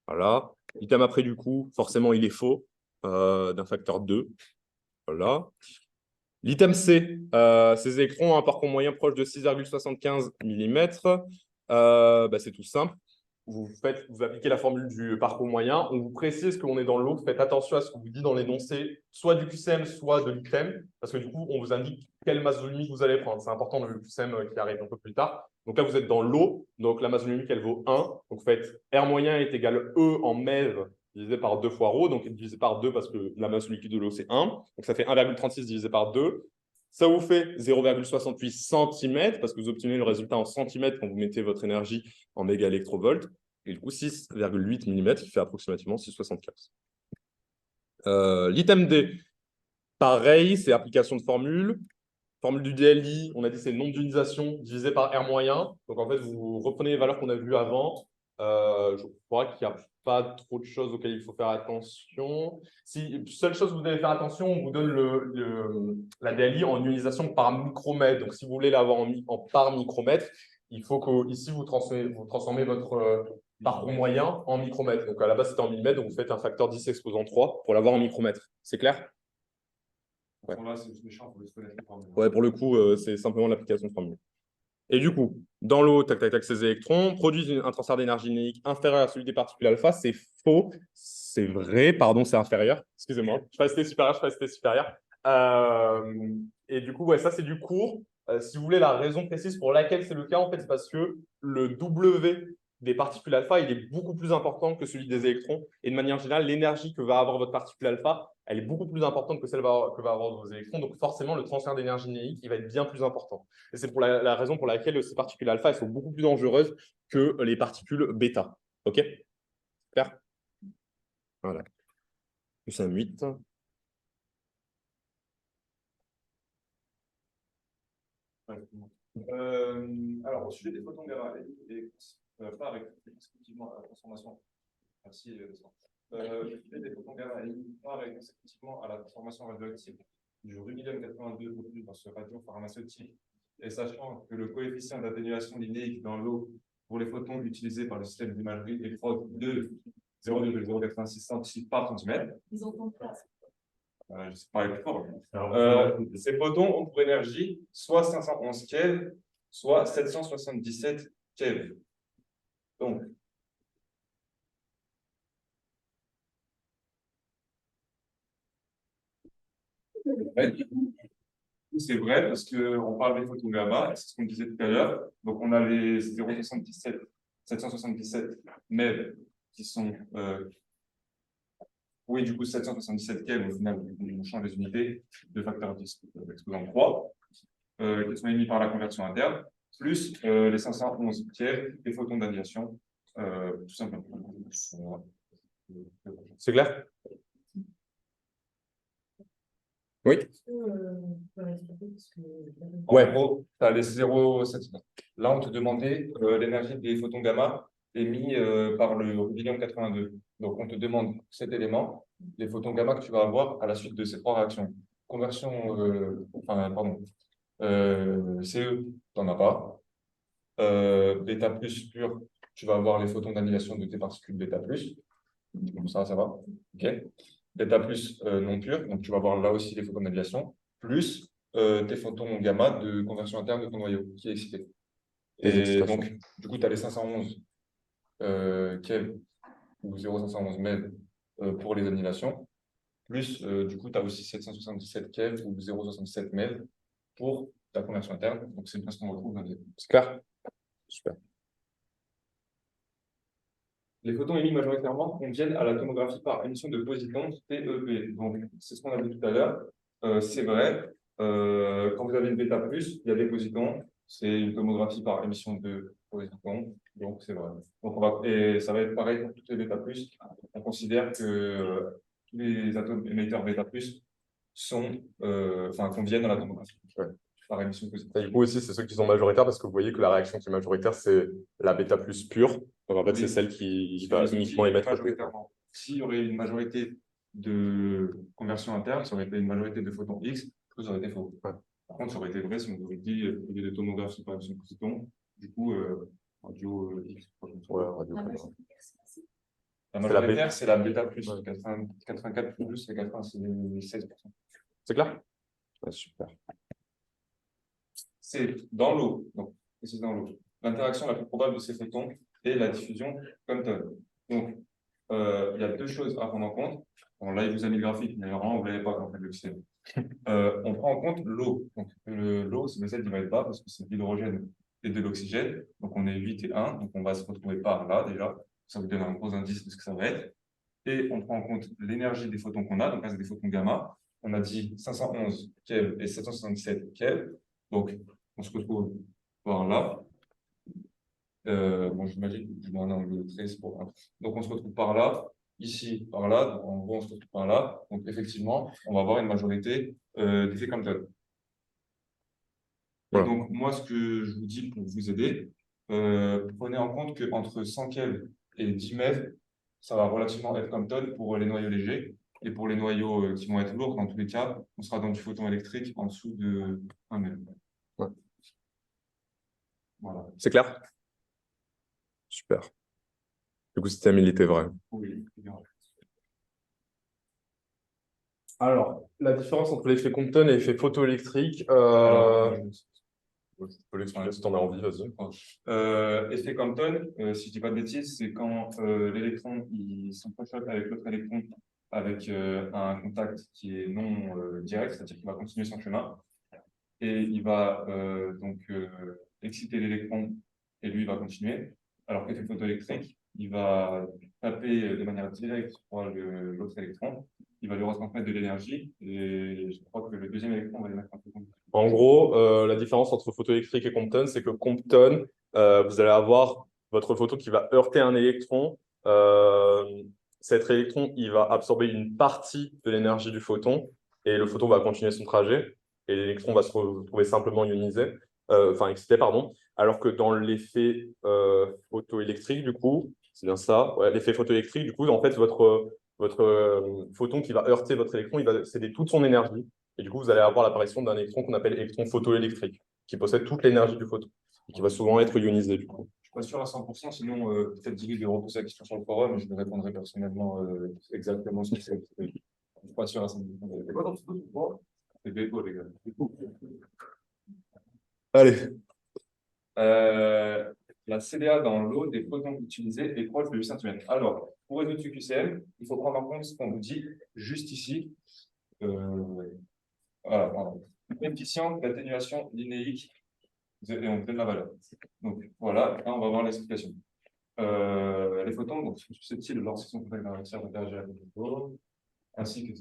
Speaker 1: Voilà. L'item après, du coup, forcément, il est faux d'un facteur 2. Voilà. L'item C, ces électrons ont un parcours moyen proche de 6,75 mm. C'est tout simple. Vous appliquez la formule du parcours moyen. On vous précise qu'on est dans l'eau. Faites attention à ce qu'on vous dit dans l'énoncé, soit du QCM, soit de l'ITEM, parce que du coup, on vous indique quelle masse volumique vous allez prendre. C'est important dans le QCM qui arrive un peu plus tard. Donc là, vous êtes dans l'eau. Donc la masse volumique, elle vaut 1. Donc vous faites R moyen est égal E en MEV divisé par 2 fois ρ. Donc divisé par 2 parce que la masse liquide de l'eau, c'est 1. Donc ça fait 1,36 divisé par 2. Ça vous fait 0,68 cm parce que vous obtenez le résultat en centimètres quand vous mettez votre énergie en mégaélectrovolts. Et du coup, 6,8 mm qui fait approximativement 6,75. L'item D, pareil, c'est application de formule. Formule du DLI, on a dit c'est le nombre d'ionisation divisé par R moyen. Donc en fait, vous reprenez les valeurs qu'on a vues avant. Je crois qu'il n'y a pas trop de choses auxquelles il faut faire attention. Seule chose que vous devez faire attention, on vous donne la DLI en ionisation par micromètre. Donc si vous voulez l'avoir en par micromètre, il faut qu'ici vous transformez votre parcours moyen en micromètre. Donc à la base c'était en millimètres, donc vous faites un facteur 10 exposant 3 pour l'avoir en micromètre. C'est clair? Ouais.
Speaker 3: Là, c'est juste méchant, faut se connaître les formules.
Speaker 1: Ouais, pour le coup, c'est simplement l'application de formule. Et du coup, dans l'eau, ces électrons produisent un transfert d'énergie linéique inférieur à celui des particules alpha. C'est faux. C'est vrai, pardon, c'est inférieur. Excusez-moi. Je crois que c'était supérieur. Et du coup, ouais, ça, c'est du cours. Si vous voulez la raison précise pour laquelle c'est le cas, en fait, c'est parce que le W des particules alpha, il est beaucoup plus important que celui des électrons. Et de manière générale, l'énergie que va avoir votre particule alpha, elle est beaucoup plus importante que celle que va avoir vos électrons. Donc forcément, le transfert d'énergie linéique, il va être bien plus important. Et c'est pour la raison pour laquelle ces particules alpha, elles sont beaucoup plus dangereuses que les particules bêta. OK? Clair? Voilà. Plus un 8.
Speaker 3: Alors, au sujet des photons gamma, et pas avec exclusivement à la transformation. Merci, au sujet des photons gamma, pas avec exclusivement à la transformation radioactive du rubidium 82 contenu dans ce radiopharmaceutique, et sachant que le coefficient d'atténuation linéique dans l'eau pour les photons utilisés par le système d'imagerie est proche de 0,086 cm par centimètre.
Speaker 4: Ils ont pas.
Speaker 3: Je sais pas plus fort. Ces photons ont pour énergie soit 511 keV, soit 777 keV. Donc, Ouais. C'est vrai parce qu'on parle des photons gamma, c'est ce qu'on disait tout à l'heure. Donc, on a les 777 MeV qui sont, oui, du coup, 777 keV, au final, on change les unités de facteur 10 exposant 3, qui sont émis par la conversion interne, plus les 511 keV des photons d'aviation, tout simplement.
Speaker 2: C'est clair? Oui.
Speaker 3: En gros, tu as les 0,7. Là, on te demandait l'énergie des photons gamma émis par le rubidium 82. Donc, on te demande cet élément, les photons gamma que tu vas avoir à la suite de ces trois réactions. Conversion, CE, tu n'en as pas. Bêta plus pur, tu vas avoir les photons d'annihilation de tes particules bêta plus. Comme ça va. OK. Bêta plus non pur, donc tu vas avoir là aussi les photons d'annihilation, plus tes photons gamma de conversion interne de ton noyau qui est excité.
Speaker 2: Les
Speaker 3: Et
Speaker 2: excitations.
Speaker 3: donc, du coup, tu as les 511 keV ou 0,511 MeV pour les annihilations, plus du coup, tu as aussi 777 keV ou 0,67 MeV pour ta conversion interne. Donc, c'est bien ce qu'on retrouve dans les...
Speaker 2: C'est clair? Super.
Speaker 3: Les photons émis majoritairement conviennent à la tomographie par émission de positons, TEP. Donc, c'est ce qu'on a vu tout à l'heure. C'est vrai, quand vous avez une bêta plus, il y a des positons. C'est une tomographie par émission de positons. Donc, c'est vrai. Donc, et ça va être pareil pour toutes les bêta plus. On considère que tous les atomes émetteurs bêta plus conviennent à la tomographie par émission de positons.
Speaker 2: Et du coup aussi, c'est ceux qui sont majoritaires parce que vous voyez que la réaction qui est majoritaire, c'est la bêta plus pure. Donc en fait, c'est celle qui va uniquement émettre.
Speaker 3: Majoritairement. S'il y aurait une majorité de conversion interne, ça aurait été une majorité de photons X, tout ça aurait été faux.
Speaker 2: Ouais.
Speaker 3: Par contre, ça aurait été vrai si on aurait dit qu'il y a des tomographes par émission de positons. Du coup, radio X.
Speaker 2: Ouais, radio.
Speaker 3: La majoritaire, c'est la bêta plus. 84 plus, c'est 96%.
Speaker 2: C'est clair? Ouais, super.
Speaker 3: C'est dans l'eau. Donc, c'est dans l'eau. L'interaction la plus probable de ces photons est la diffusion Compton. Donc, il y a deux choses à prendre en compte. Bon, là, il vous a mis le graphique, mais vraiment, vous ne l'avez pas quand on fait le système. On prend en compte l'eau. Donc, l'eau, c'est le Z qui va être bas parce que c'est de l'hydrogène et de l'oxygène. Donc, on est 8 et 1. Donc, on va se retrouver par là déjà. Ça vous donne un gros indice de ce que ça va être. Et on prend en compte l'énergie des photons qu'on a. Donc, là, c'est des photons gamma. On a dit 511 keV et 777 keV. Donc, on se retrouve par là. Bon, j'imagine que je mets un angle de 13 pour 1. Donc, on se retrouve par là, ici, par là. Donc, en gros, on se retrouve par là. Donc, effectivement, on va avoir une majorité d'effets Compton.
Speaker 2: Voilà.
Speaker 3: Donc, moi, ce que je vous dis pour vous aider, prenez en compte qu'entre 100 keV et 10 MeV, ça va relativement être Compton pour les noyaux légers. Et pour les noyaux qui vont être lourds, dans tous les cas, on sera dans du photon électrique en dessous de 1 MeV.
Speaker 2: Ouais.
Speaker 3: Voilà.
Speaker 2: C'est clair? Super. Du coup, système, il était vrai.
Speaker 3: Oui, bien.
Speaker 2: Alors, la différence entre l'effet Compton et l'effet photoélectrique, je peux l'expliquer si tu en as envie, vas-y.
Speaker 3: Effet Compton, si je ne dis pas de bêtises, c'est quand l'électron s'entrechoque avec l'autre électron avec un contact qui est non direct, c'est-à-dire qu'il va continuer son chemin. Et il va exciter l'électron et lui, il va continuer. Alors qu'effet photoélectrique, il va taper de manière directe sur l'autre électron, il va lui retransmettre de l'énergie et je crois que le deuxième électron va lui mettre un peu.
Speaker 2: En gros, la différence entre photoélectrique et Compton, c'est que Compton, vous allez avoir votre photon qui va heurter un électron. Cet électron, il va absorber une partie de l'énergie du photon et le photon va continuer son trajet et l'électron va se retrouver simplement ionisé, excité, pardon. Alors que dans l'effet photoélectrique, du coup, c'est bien ça, ouais, l'effet photoélectrique, du coup, en fait, votre photon qui va heurter votre électron, il va céder toute son énergie. Et du coup, vous allez avoir l'apparition d'un électron qu'on appelle électron photoélectrique, qui possède toute l'énergie du photon et qui va souvent être ionisé, du coup.
Speaker 3: Je ne suis pas sûr à 100%, sinon peut-être Guy de reposer la question sur le forum et je lui répondrai personnellement exactement ce que c'est. Je ne suis pas sûr à 100%. C'est quoi ton pseudo? C'est Beko, les gars.
Speaker 2: Allez.
Speaker 3: La CDA dans l'eau des photons utilisés est proche de 8 cm. Alors, pour résoudre ce QCM, il faut prendre en compte ce qu'on vous dit juste ici. Voilà, pardon. Coefficient d'atténuation linéique, et on donne la valeur. Donc voilà, là on va voir l'explication. Les photons donc, sont susceptibles, lorsqu'ils sont en contact avec la matière, d'interagir avec le photone, ainsi que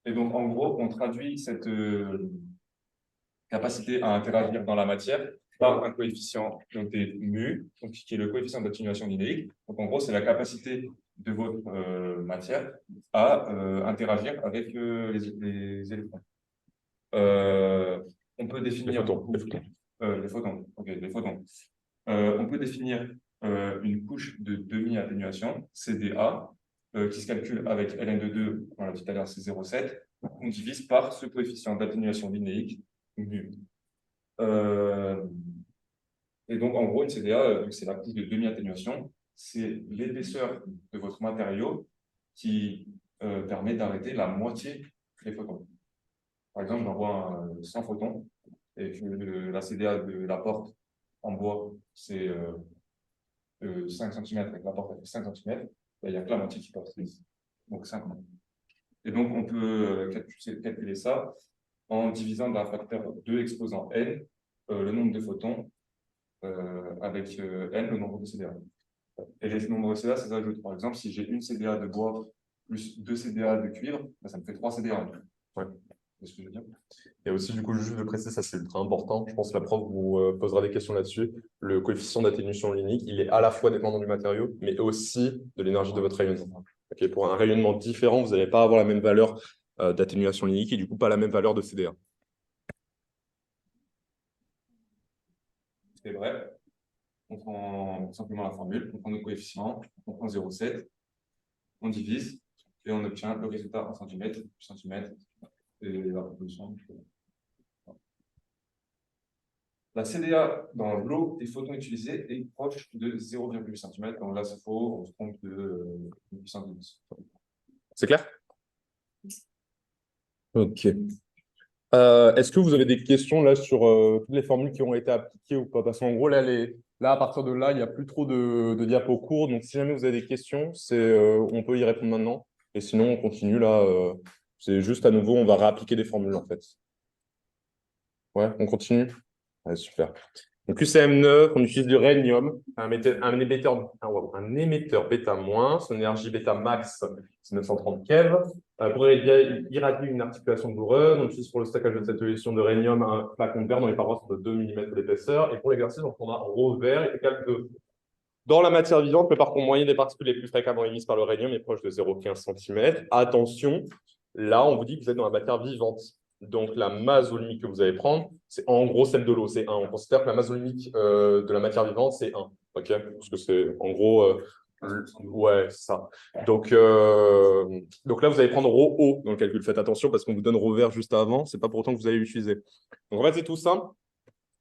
Speaker 3: et donc en gros, on traduit cette capacité à interagir dans la matière par un coefficient noté mu, donc, qui est le coefficient d'atténuation linéique. Donc en gros, c'est la capacité de votre matière à interagir avec les électrons. On peut définir les photons. Ok, les photons. On peut définir une couche de demi-atténuation, CDA, qui se calcule avec ln de 2, on l'a dit tout à l'heure, c'est 0,7. On divise par ce coefficient d'atténuation linéique, mu. Et donc, en gros, une CDA, c'est la couche de demi-atténuation, c'est l'épaisseur de votre matériau qui permet d'arrêter la moitié des photons. Par exemple, j'envoie 100 photons et que la CDA de la porte en bois, c'est 5 cm, avec la porte, elle fait 5 cm, il n'y a que la moitié qui passe, donc 50. Et donc, on peut calculer ça en divisant d'un facteur 2 exposant n le nombre de photons avec n le nombre de CDA. Et les nombres de CDA, ça s'ajoute. Par exemple, si j'ai une CDA de bois plus 2 CDA de cuivre, ça me fait 3 CDA.
Speaker 2: Ouais.
Speaker 3: C'est ce que je veux dire.
Speaker 2: Et aussi, du coup, juste de préciser, ça c'est ultra important. Je pense que la prof vous posera des questions là-dessus. Le coefficient d'atténuation linéique, il est à la fois dépendant du matériau, mais aussi de l'énergie de votre rayonnement. Okay, pour un rayonnement différent, vous n'allez pas avoir la même valeur d'atténuation linéique et du coup pas la même valeur de CDA.
Speaker 3: C'est vrai. On prend simplement la formule, on prend nos coefficients, on prend 0,7, on divise et on obtient le résultat en centimètres, et la proposition. La CDA dans l'eau des photons utilisés est proche de 0,8 cm. Donc là, c'est faux, on se trompe de puissance de 10.
Speaker 2: C'est clair? Ok. Est-ce que vous avez des questions là sur toutes les formules qui ont été appliquées ou pas? Parce qu'en gros, là, à partir de là, il n'y a plus trop de diapos courts. Donc, si jamais vous avez des questions, on peut y répondre maintenant. Et sinon, on continue là. C'est juste à nouveau, on va réappliquer des formules en fait. Ouais, on continue? Ouais, super. Donc, QCM9, on utilise du rhélium, un émetteur bêta-, son énergie bêta-max, c'est 930 keV. Pour irradier une articulation douloureuse, on utilise pour le stockage de cette solution de rhélium un flacon vert dont les parois sont de 2 mm d'épaisseur. Et pour l'exercice, on prendra ρ vert est égal de. Dans la matière vivante, le parcours moyen des particules les plus fréquemment émises par le rhélium est proche de 0,15 cm. Attention, là, on vous dit que vous êtes dans la matière vivante. Donc, la masse volumique que vous allez prendre, c'est en gros celle de l'eau, c'est 1. On considère que la masse volumique de la matière vivante, c'est 1. OK? Parce que c'est en gros. Ouais, c'est ça. Donc là, vous allez prendre ρO dans le calcul. Faites attention parce qu'on vous donne ρ vert juste avant. Ce n'est pas pour autant que vous allez l'utiliser. Donc, en fait, c'est tout simple.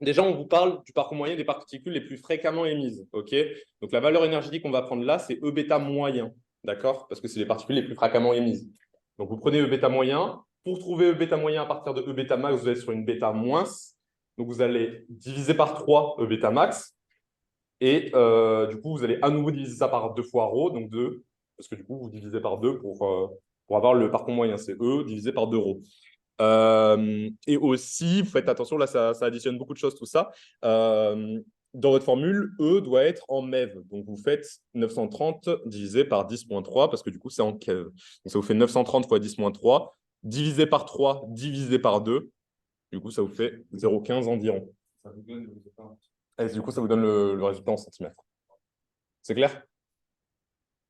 Speaker 2: Déjà, on vous parle du parcours moyen des particules les plus fréquemment émises. OK? Donc, la valeur énergétique qu'on va prendre là, c'est E bêta moyen. D'accord? Parce que c'est les particules les plus fréquemment émises. Donc, vous prenez E bêta moyen. Pour trouver E bêta moyen à partir de E bêta max, vous êtes sur une bêta moins. Donc, vous allez diviser par 3 E bêta max. Et du coup, vous allez à nouveau diviser ça par 2 fois ρ, donc 2. Parce que du coup, vous divisez par 2 pour avoir le parcours moyen. C'est E divisé par 2 ρ. Et aussi, faites attention, là, ça additionne beaucoup de choses, tout ça. Dans votre formule, E doit être en MeV. Donc, vous faites 930 divisé par 10-3, parce que du coup, c'est en keV. Donc, ça vous fait 930 fois 10-3, divisé par 3, divisé par 2. Du coup, ça vous fait 0,15 environ.
Speaker 3: Ça vous donne le résultat.
Speaker 2: Et du coup, ça vous donne le résultat en centimètres. C'est clair?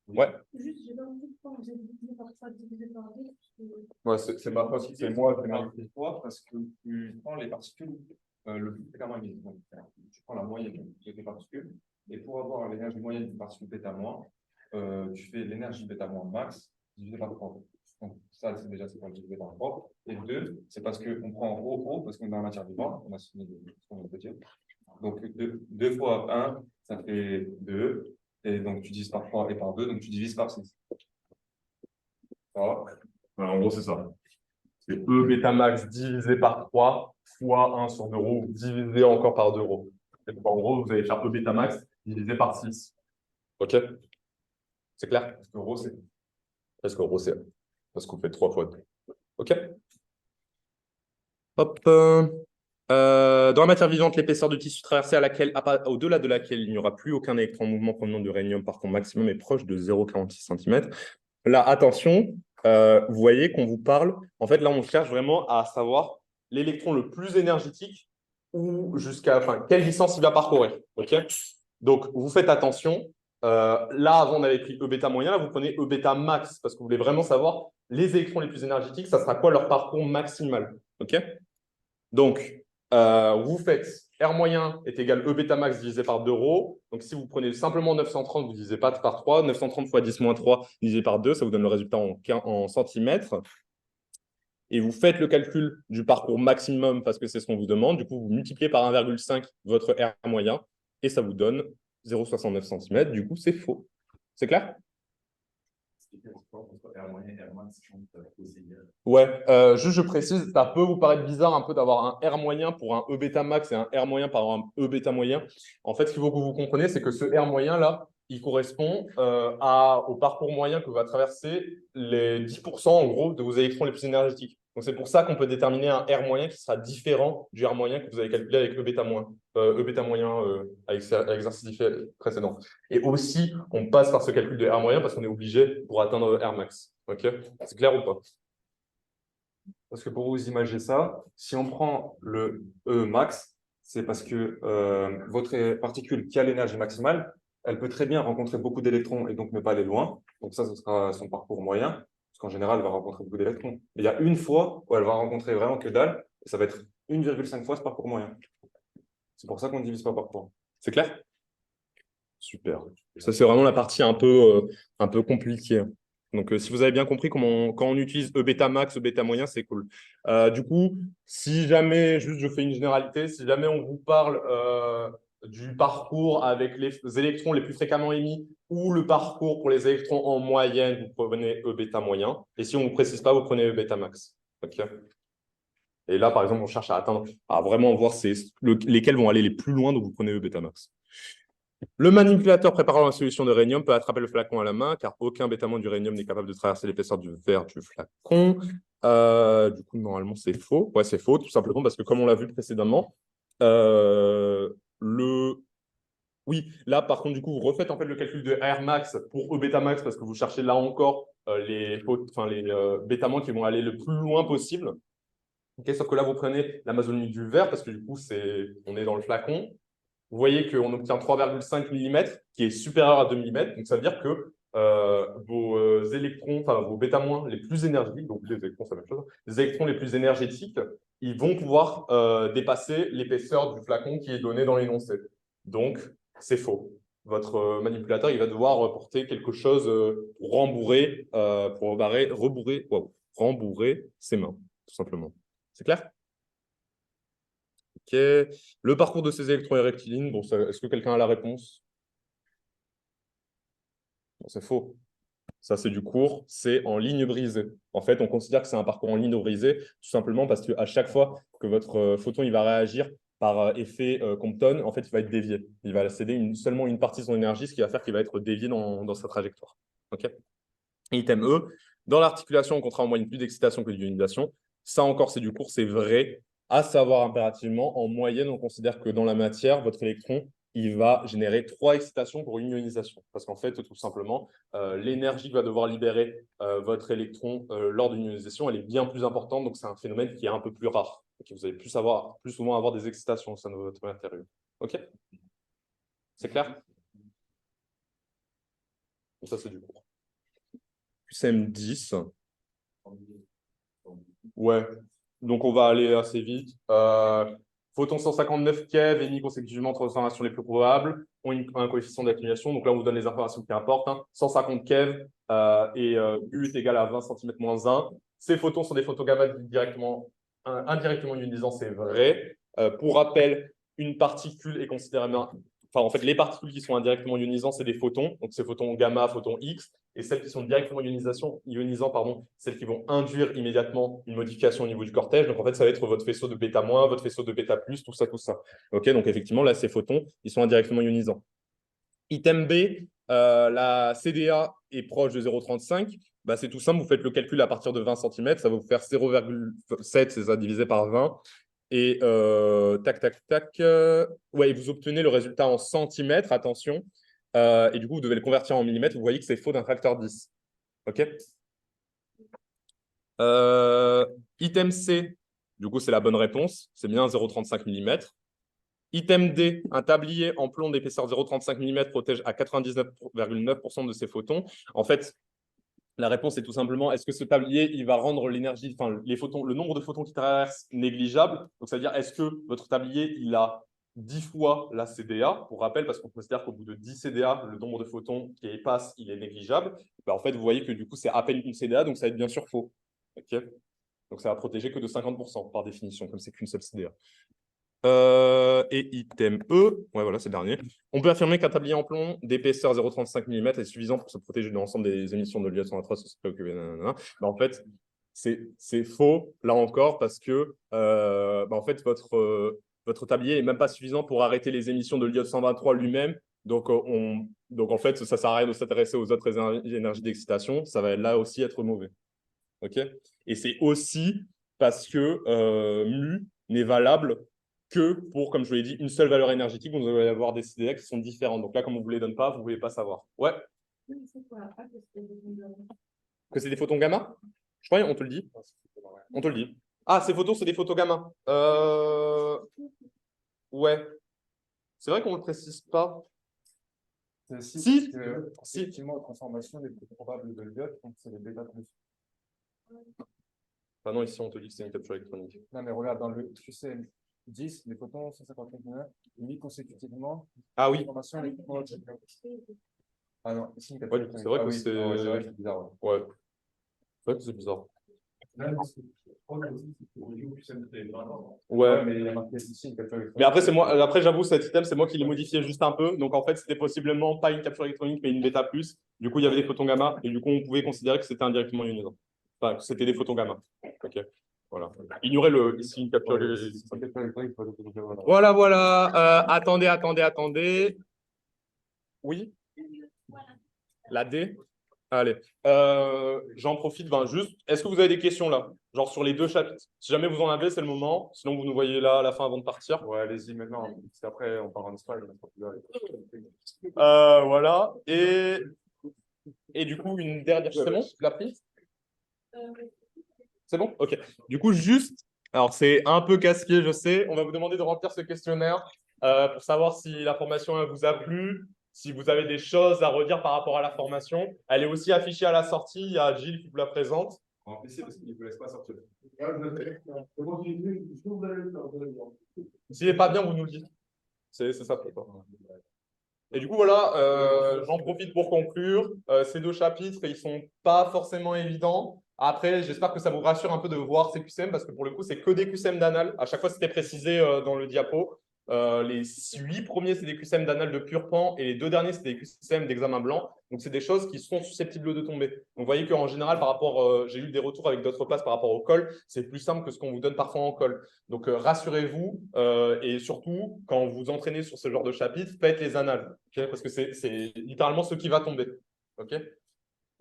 Speaker 2: Ouais.
Speaker 7: Juste, j'ai pas compris pourquoi vous avez divisé par 3, divisé par 2.
Speaker 2: Ouais, c'est ma faute, c'est moi.
Speaker 3: Pourquoi? Parce que tu prends les particules le plus fréquemment émises. Donc, tu prends la moyenne des particules. Et pour avoir l'énergie moyenne d'une particule bêta-, tu fais l'énergie bêta- max divisé par 3. Donc, ça, c'est déjà pour diviser par 3. Et 2, c'est parce qu'on prend ρ, parce qu'on est dans la matière vivante. On a ce qu'on veut dire. Donc, 2 fois 1, ça fait 2. Et donc, tu divises par 3 et par 2, donc tu divises par 6. Voilà.
Speaker 2: En gros, c'est ça. C'est E bêta max divisé par 3 fois 1 sur 2 ρ divisé encore par 2 ρ. Et donc, en gros, vous allez faire E bêta max divisé par 6. OK? C'est clair?
Speaker 3: Parce que ρ, c'est.
Speaker 2: Parce qu'en gros, c'est parce que vous faites 3 fois 2. OK? Hop. Dans la matière vivante, l'épaisseur du tissu traversé au-delà de laquelle il n'y aura plus aucun électron en mouvement provenant du rhénium par contre maximum est proche de 0,46 cm. Là, attention, vous voyez qu'on vous parle. En fait, là, on cherche vraiment à savoir l'électron le plus énergétique ou quelle distance il va parcourir. OK? Donc, vous faites attention. Là, avant, on avait pris E bêta moyen. Là, vous prenez E bêta max parce que vous voulez vraiment savoir les électrons les plus énergétiques, ça sera quoi leur parcours maximal. OK? Donc, vous faites R moyen est égal E bêta max divisé par 2 rho. Donc, si vous prenez simplement 930, vous ne divisez pas par 3. 930 fois 10 moins 3 divisé par 2, ça vous donne le résultat en centimètres. Et vous faites le calcul du parcours maximum parce que c'est ce qu'on vous demande. Du coup, vous multipliez par 1,5 votre R moyen et ça vous donne 0,69 cm. Du coup, c'est faux. C'est clair? Ouais, juste je précise, ça peut vous paraître bizarre un peu d'avoir un R moyen pour un E bêta max et un R moyen par un E bêta moyen. En fait, ce qu'il faut que vous compreniez, c'est que ce R moyen là, il correspond au parcours moyen que va traverser les 10% en gros de vos électrons les plus énergétiques. Donc c'est pour ça qu'on peut déterminer un R moyen qui sera différent du R moyen que vous avez calculé avec E bêta moyen avec l'exercice précédent. Et aussi, on passe par ce calcul de R moyen parce qu'on est obligé pour atteindre R max. OK? C'est clair ou pas?
Speaker 3: Parce que pour vous imaginer ça, si on prend le E max, c'est parce que votre particule qui a l'énergie maximale, elle peut très bien rencontrer beaucoup d'électrons et donc ne pas aller loin. Donc ça, ce sera son parcours moyen, parce qu'en général, elle va rencontrer beaucoup d'électrons. Mais il y a une fois où elle va rencontrer vraiment que dalle, et ça va être 1,5 fois ce parcours moyen. C'est pour ça qu'on ne divise pas par 3.
Speaker 2: C'est clair? Super. Ça, c'est vraiment la partie un peu compliquée. Donc, si vous avez bien compris quand on utilise E bêta max, E bêta moyen, c'est cool. Du coup, si jamais, juste je fais une généralité, si jamais on vous parle du parcours avec les électrons les plus fréquemment émis ou le parcours pour les électrons en moyenne, vous prenez E bêta moyen. Et si on ne vous précise pas, vous prenez E bêta max. OK. Et là, par exemple, on cherche à vraiment voir lesquels vont aller les plus loin, donc vous prenez E bêta max. Le manipulateur préparant la solution de rhénium peut attraper le flacon à la main, car aucun bêtement d'uranium n'est capable de traverser l'épaisseur du verre du flacon. Du coup, normalement, c'est faux. Ouais, c'est faux, tout simplement parce que, comme on l'a vu précédemment, oui, là, par contre, du coup, vous refaites en fait le calcul de R max pour E bêta max, parce que vous cherchez là encore les bêtaments qui vont aller le plus loin possible. Okay, sauf que là, vous prenez la masonomie du verre, parce que du coup, on est dans le flacon. Vous voyez qu'on obtient 3,5 mm, qui est supérieur à 2 mm. Donc, ça veut dire que vos électrons, enfin vos bêta- les plus énergétiques, donc les électrons, c'est la même chose, les électrons les plus énergétiques, ils vont pouvoir dépasser l'épaisseur du flacon qui est donné dans l'énoncé. Donc, c'est faux. Votre manipulateur, il va devoir porter quelque chose pour rembourrer ses mains, tout simplement. C'est clair? OK. Le parcours de ces électrons est rectiligne. Bon, est-ce que quelqu'un a la réponse? Bon, c'est faux. Ça, c'est du court. C'est en ligne brisée. En fait, on considère que c'est un parcours en ligne brisée, tout simplement parce qu'à chaque fois que votre photon il va réagir par effet Compton, en fait, il va être dévié. Il va céder seulement une partie de son énergie, ce qui va faire qu'il va être dévié dans sa trajectoire. OK. Item E. Dans l'articulation, on comptera en moyenne plus d'excitation que d'ionisation. Ça encore, c'est du court, c'est vrai. À savoir impérativement, en moyenne, on considère que dans la matière, votre électron, il va générer 3 excitations pour une ionisation. Parce qu'en fait, tout simplement, l'énergie que va devoir libérer votre électron lors d'une ionisation, elle est bien plus importante. Donc, c'est un phénomène qui est un peu plus rare. Okay, vous allez plus souvent avoir des excitations au sein de votre matériau. OK? C'est clair? Donc, ça, c'est du court. QCM 10. Ouais, donc on va aller assez vite. Photons 159 keV émis consécutivement entre les informations les plus probables ont un coefficient d'accumulation. Donc là, on vous donne les informations qui importent. 150 keV et U est égal à 20 cm-1. Ces photons sont des photons gamma indirectement ionisants, c'est vrai. Pour rappel, une particule est considérément... Enfin, en fait, les particules qui sont indirectement ionisants, c'est des photons. Donc, c'est photons gamma, photons X. Et celles qui sont directement ionisants, celles qui vont induire immédiatement une modification au niveau du cortège. Donc, en fait, ça va être votre faisceau de bêta-, votre faisceau de bêta+, tout ça. OK, donc effectivement, là, ces photons, ils sont indirectement ionisants. Item B, la CDA est proche de 0,35. Bah, c'est tout simple, vous faites le calcul à partir de 20 cm, ça va vous faire 0,7, c'est ça, divisé par 20. Et tac, tac, tac. Ouais, vous obtenez le résultat en centimètres, attention. Et du coup, vous devez le convertir en millimètres. Vous voyez que c'est faux d'un facteur 10. OK. Item C, du coup, c'est la bonne réponse. C'est bien 0,35 mm. Item D, un tablier en plomb d'épaisseur 0,35 mm protège à 99,9% de ses photons. En fait, la réponse est tout simplement, est-ce que ce tablier, il va rendre l'énergie, enfin, les photons, le nombre de photons qui traversent négligeable? Donc, c'est-à-dire, est-ce que votre tablier, il a 10 fois la CDA? Pour rappel, parce qu'on considère qu'au bout de 10 CDA, le nombre de photons qui passe, il est négligeable. Ben, en fait, vous voyez que du coup, c'est à peine une CDA, donc ça va être bien sûr faux. Okay, donc, ça va protéger que de 50% par définition, comme c'est qu'une seule CDA. Et item E, ouais, voilà, c'est le dernier. On peut affirmer qu'un tablier en plomb d'épaisseur 0,35 mm est suffisant pour se protéger de l'ensemble des émissions de l'iode atroce sans se préoccuper. Mais en fait, c'est faux, là encore, parce que en fait, votre tablier n'est même pas suffisant pour arrêter les émissions de l'iode 123 lui-même. Donc, en fait, ça ne sert à rien de s'intéresser aux autres énergies d'excitation. Ça va là aussi être mauvais. Okay, et c'est aussi parce que mu n'est valable que pour, comme je vous l'ai dit, une seule valeur énergétique. Vous allez avoir des CDA qui sont différentes. Donc là, comme on ne vous les donne pas, vous ne pouvez pas savoir. Ouais. Que c'est des photons gamma? Je crois on te le dit. On te le dit. Ah, ces photos, c'est des photos gamma. Ouais. C'est vrai qu'on ne le précise pas. Si.
Speaker 8: Effectivement, la transformation des plus probables de l'iode, donc c'est les bêta plus.
Speaker 2: Ah non, ici, on te dit que c'est une capture électronique.
Speaker 8: Non, mais regarde, dans le QCM 10, les photons 159 mis consécutivement.
Speaker 2: Ah oui.
Speaker 8: Ah non, ici, une capture
Speaker 2: Ouais,
Speaker 8: électronique.
Speaker 2: c'est vrai
Speaker 8: Ah
Speaker 2: que
Speaker 8: oui,
Speaker 2: c'est
Speaker 8: non, c'est vrai que c'est bizarre.
Speaker 2: Ouais. C'est vrai que c'est bizarre. Ouais,
Speaker 8: mais il y a marqué ici une capture électronique.
Speaker 2: Mais après, c'est moi. Après, j'avoue, cet item, c'est moi qui l'ai modifié juste un peu. Donc, en fait, c'était possiblement pas une capture électronique, mais une bêta plus. Du coup, il y avait des photons gamma. Et du coup, on pouvait considérer que c'était indirectement ionisant. Enfin, que c'était des photons gamma. OK. Voilà. Ignorez ici une capture électronique. Voilà, voilà. Attendez. Oui. La D. Allez. J'en profite. Juste. Est-ce que vous avez des questions là? Genre sur les deux chapitres. Si jamais vous en avez, c'est le moment. Sinon, vous nous voyez là à la fin avant de partir.
Speaker 8: Ouais, allez-y maintenant. Parce qu'après, on part en Espagne.
Speaker 2: Voilà. Et du coup, une dernière. C'est bon? Tu l'as prise? C'est bon? OK. Du coup, juste. Alors, c'est un peu casse-pied, je sais. On va vous demander de remplir ce questionnaire pour savoir si la formation vous a plu, si vous avez des choses à redire par rapport à la formation. Elle est aussi affichée à la sortie. Il y a Gilles qui vous la présente.
Speaker 3: En PC, parce qu'il ne vous laisse pas sortir.
Speaker 2: S'il n'est pas bien, vous nous le dites. C'est ça. Et du coup, voilà, j'en profite pour conclure. Ces deux chapitres, ils ne sont pas forcément évidents. Après, j'espère que ça vous rassure un peu de voir ces QCM, parce que pour le coup, c'est que des QCM d'anal. À chaque fois, c'était précisé dans le diapo. Les 8 premiers, c'est des QCM d'anal de pur pan, et les 2 derniers, c'est des QCM d'examen blanc. Donc, c'est des choses qui sont susceptibles de tomber. Donc, vous voyez qu'en général, par rapport, j'ai eu des retours avec d'autres classes par rapport au col, c'est plus simple que ce qu'on vous donne parfois en col. Donc, rassurez-vous, et surtout, quand vous entraînez sur ce genre de chapitre, faites les annales, okay, parce que c'est littéralement ce qui va tomber. OK.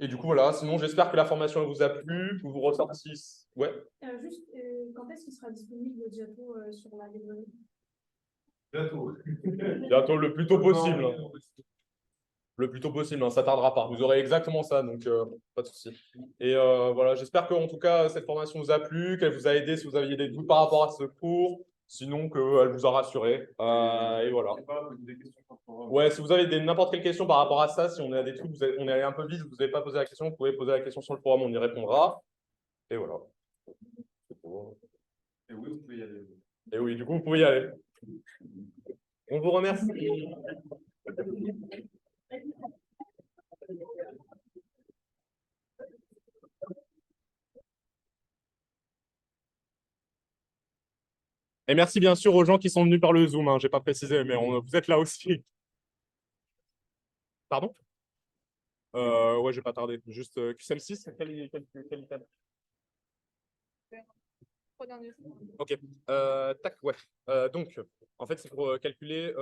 Speaker 2: Et du coup, voilà, sinon, j'espère que la formation vous a plu, que vous ressortiez. Ouais.
Speaker 7: Juste, quand est-ce qu'il sera disponible le diapo sur la librairie?
Speaker 2: Bientôt, le plus tôt possible. Le plus tôt possible, hein, ça ne tardera pas. Vous aurez exactement ça, donc pas de souci. Et voilà, j'espère qu'en tout cas, cette formation vous a plu, qu'elle vous a aidé si vous aviez des doutes par rapport à ce cours, sinon qu'elle vous a rassuré. Et voilà. Ouais, si vous avez n'importe quelle question par rapport à ça, si on a des trucs, on est allé un peu vite, vous n'avez pas posé la question, vous pouvez poser la question sur le forum, on y répondra. Et voilà.
Speaker 3: Et oui, vous pouvez y aller.
Speaker 2: Et oui, du coup, vous pouvez y aller. On vous remercie. Et merci bien sûr aux gens qui sont venus par le Zoom. Hein. Je n'ai pas précisé, mais vous êtes là aussi. Pardon? Ouais, je vais pas tarder. Juste QCM6, quel item? Ok. Tac, ouais. Donc, en fait, c'est pour calculer.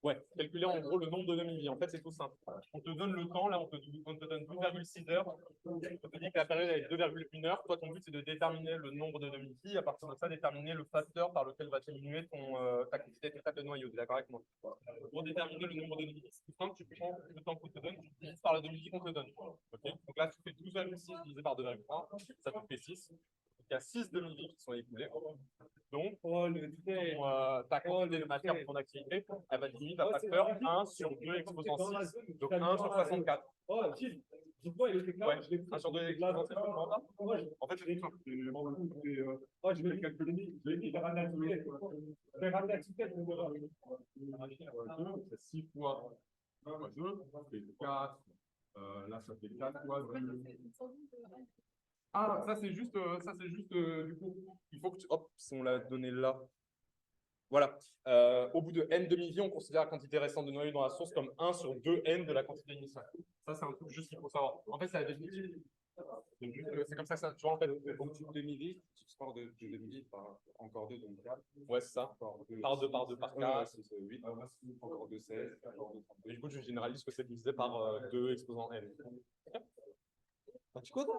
Speaker 1: Ouais, calculer en gros le nombre de demi-vies. En fait, c'est tout simple. On te donne le temps, là, on te donne 2,6 heures. On te dit que la période est 2,1 heures. Toi, ton but, c'est de déterminer le nombre de demi-vies. À partir de ça, déterminer le facteur par lequel va diminuer ta quantité d'état de noyau. Tu es d'accord avec moi? Pour déterminer le nombre de demi-vies, c'est tout simple. Tu prends le temps qu'on te donne, tu divises par la demi-vie qu'on te donne. Okay, donc là, tu fais 12,6 divisé par 2,1. Ça te fait 6. Il y a 6 demi-vies qui sont écoulées. Donc, ta quantité de matière pour ton activité, elle va diminuer d'un facteur 1 sur 2 exposant 6. Donc 1 sur 64. Ouais, 1 sur 2 exposant 6. En fait, c'est tout simple.
Speaker 3: Je vais le calculer. Je vais le ramener.
Speaker 1: C'est 6 fois 2, ça fait 4. Là, ça fait 4 fois 2. Ah, ça c'est juste, du coup, il faut que tu, hop, si on l'a donné là, voilà. Au bout de n demi-vie, on considère la quantité restante de noyau dans la source comme 1 sur 2n de la quantité initiale. Ça, c'est un truc juste qu'il faut savoir. En fait, c'est la définition. C'est comme ça que ça, tu vois, en fait, au-dessus de demi-vie, tu sors de demi-vie par encore 2, donc 4. Ouais, c'est ça. Par 2, par 2, par 4, c'est 8. Encore 2, 16. Et du coup, je généralise que c'est divisé par 2 exposant n. Tu connais?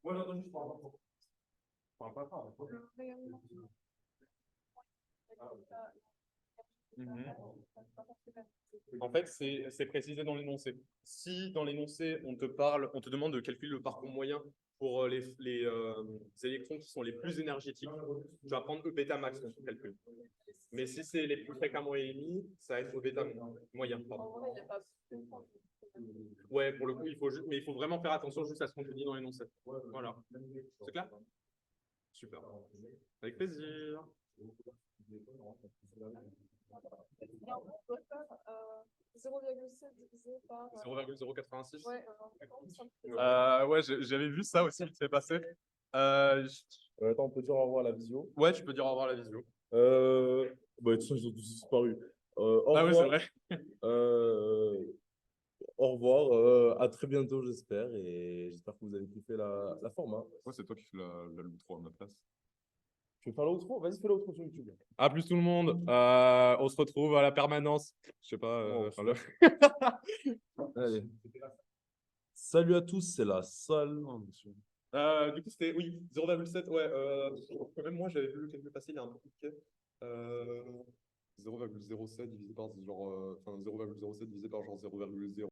Speaker 3: Moi, j'entends juste par rapport.
Speaker 1: En fait, c'est précisé dans l'énoncé. Si dans l'énoncé, on te demande de calculer le parcours moyen pour les électrons qui sont les plus énergétiques, tu vas prendre E bêta max dans ton calcul. Mais si c'est les plus fréquemment émis, ça va être E bêta moyen. Pardon. Ouais, pour le coup, mais il faut vraiment faire attention juste à ce qu'on te dit dans l'énoncé. Voilà. C'est clair? Super. Avec plaisir.
Speaker 9: Et en gros, on doit faire 0,7 divisé par.
Speaker 1: 0,086.
Speaker 9: Ouais,
Speaker 1: ouais, j'avais vu ça aussi qui s'est passé.
Speaker 5: Attends, on peut dire au revoir à la visio.
Speaker 1: Ouais, tu peux dire au revoir à la visio.
Speaker 5: Bah, de toute façon, ils ont tous disparu.
Speaker 1: Ah ouais, c'est vrai.
Speaker 5: Au revoir, à très bientôt, j'espère. Et j'espère que vous avez kiffé la forme. Hein.
Speaker 2: Ouais, c'est toi qui fais la l'outro à ma place.
Speaker 5: Tu veux faire l'outro? Vas-y, fais l'outro sur YouTube.
Speaker 1: À plus tout le monde. On se retrouve à la permanence. Je sais pas.
Speaker 5: Allez. Salut à tous, c'est la salle.
Speaker 1: Du coup, c'était, oui, 0,7. Ouais, même moi, j'avais vu le calcul passer, il est un peu compliqué. 0,07 divisé par genre, 0,07 divisé par genre 0,0.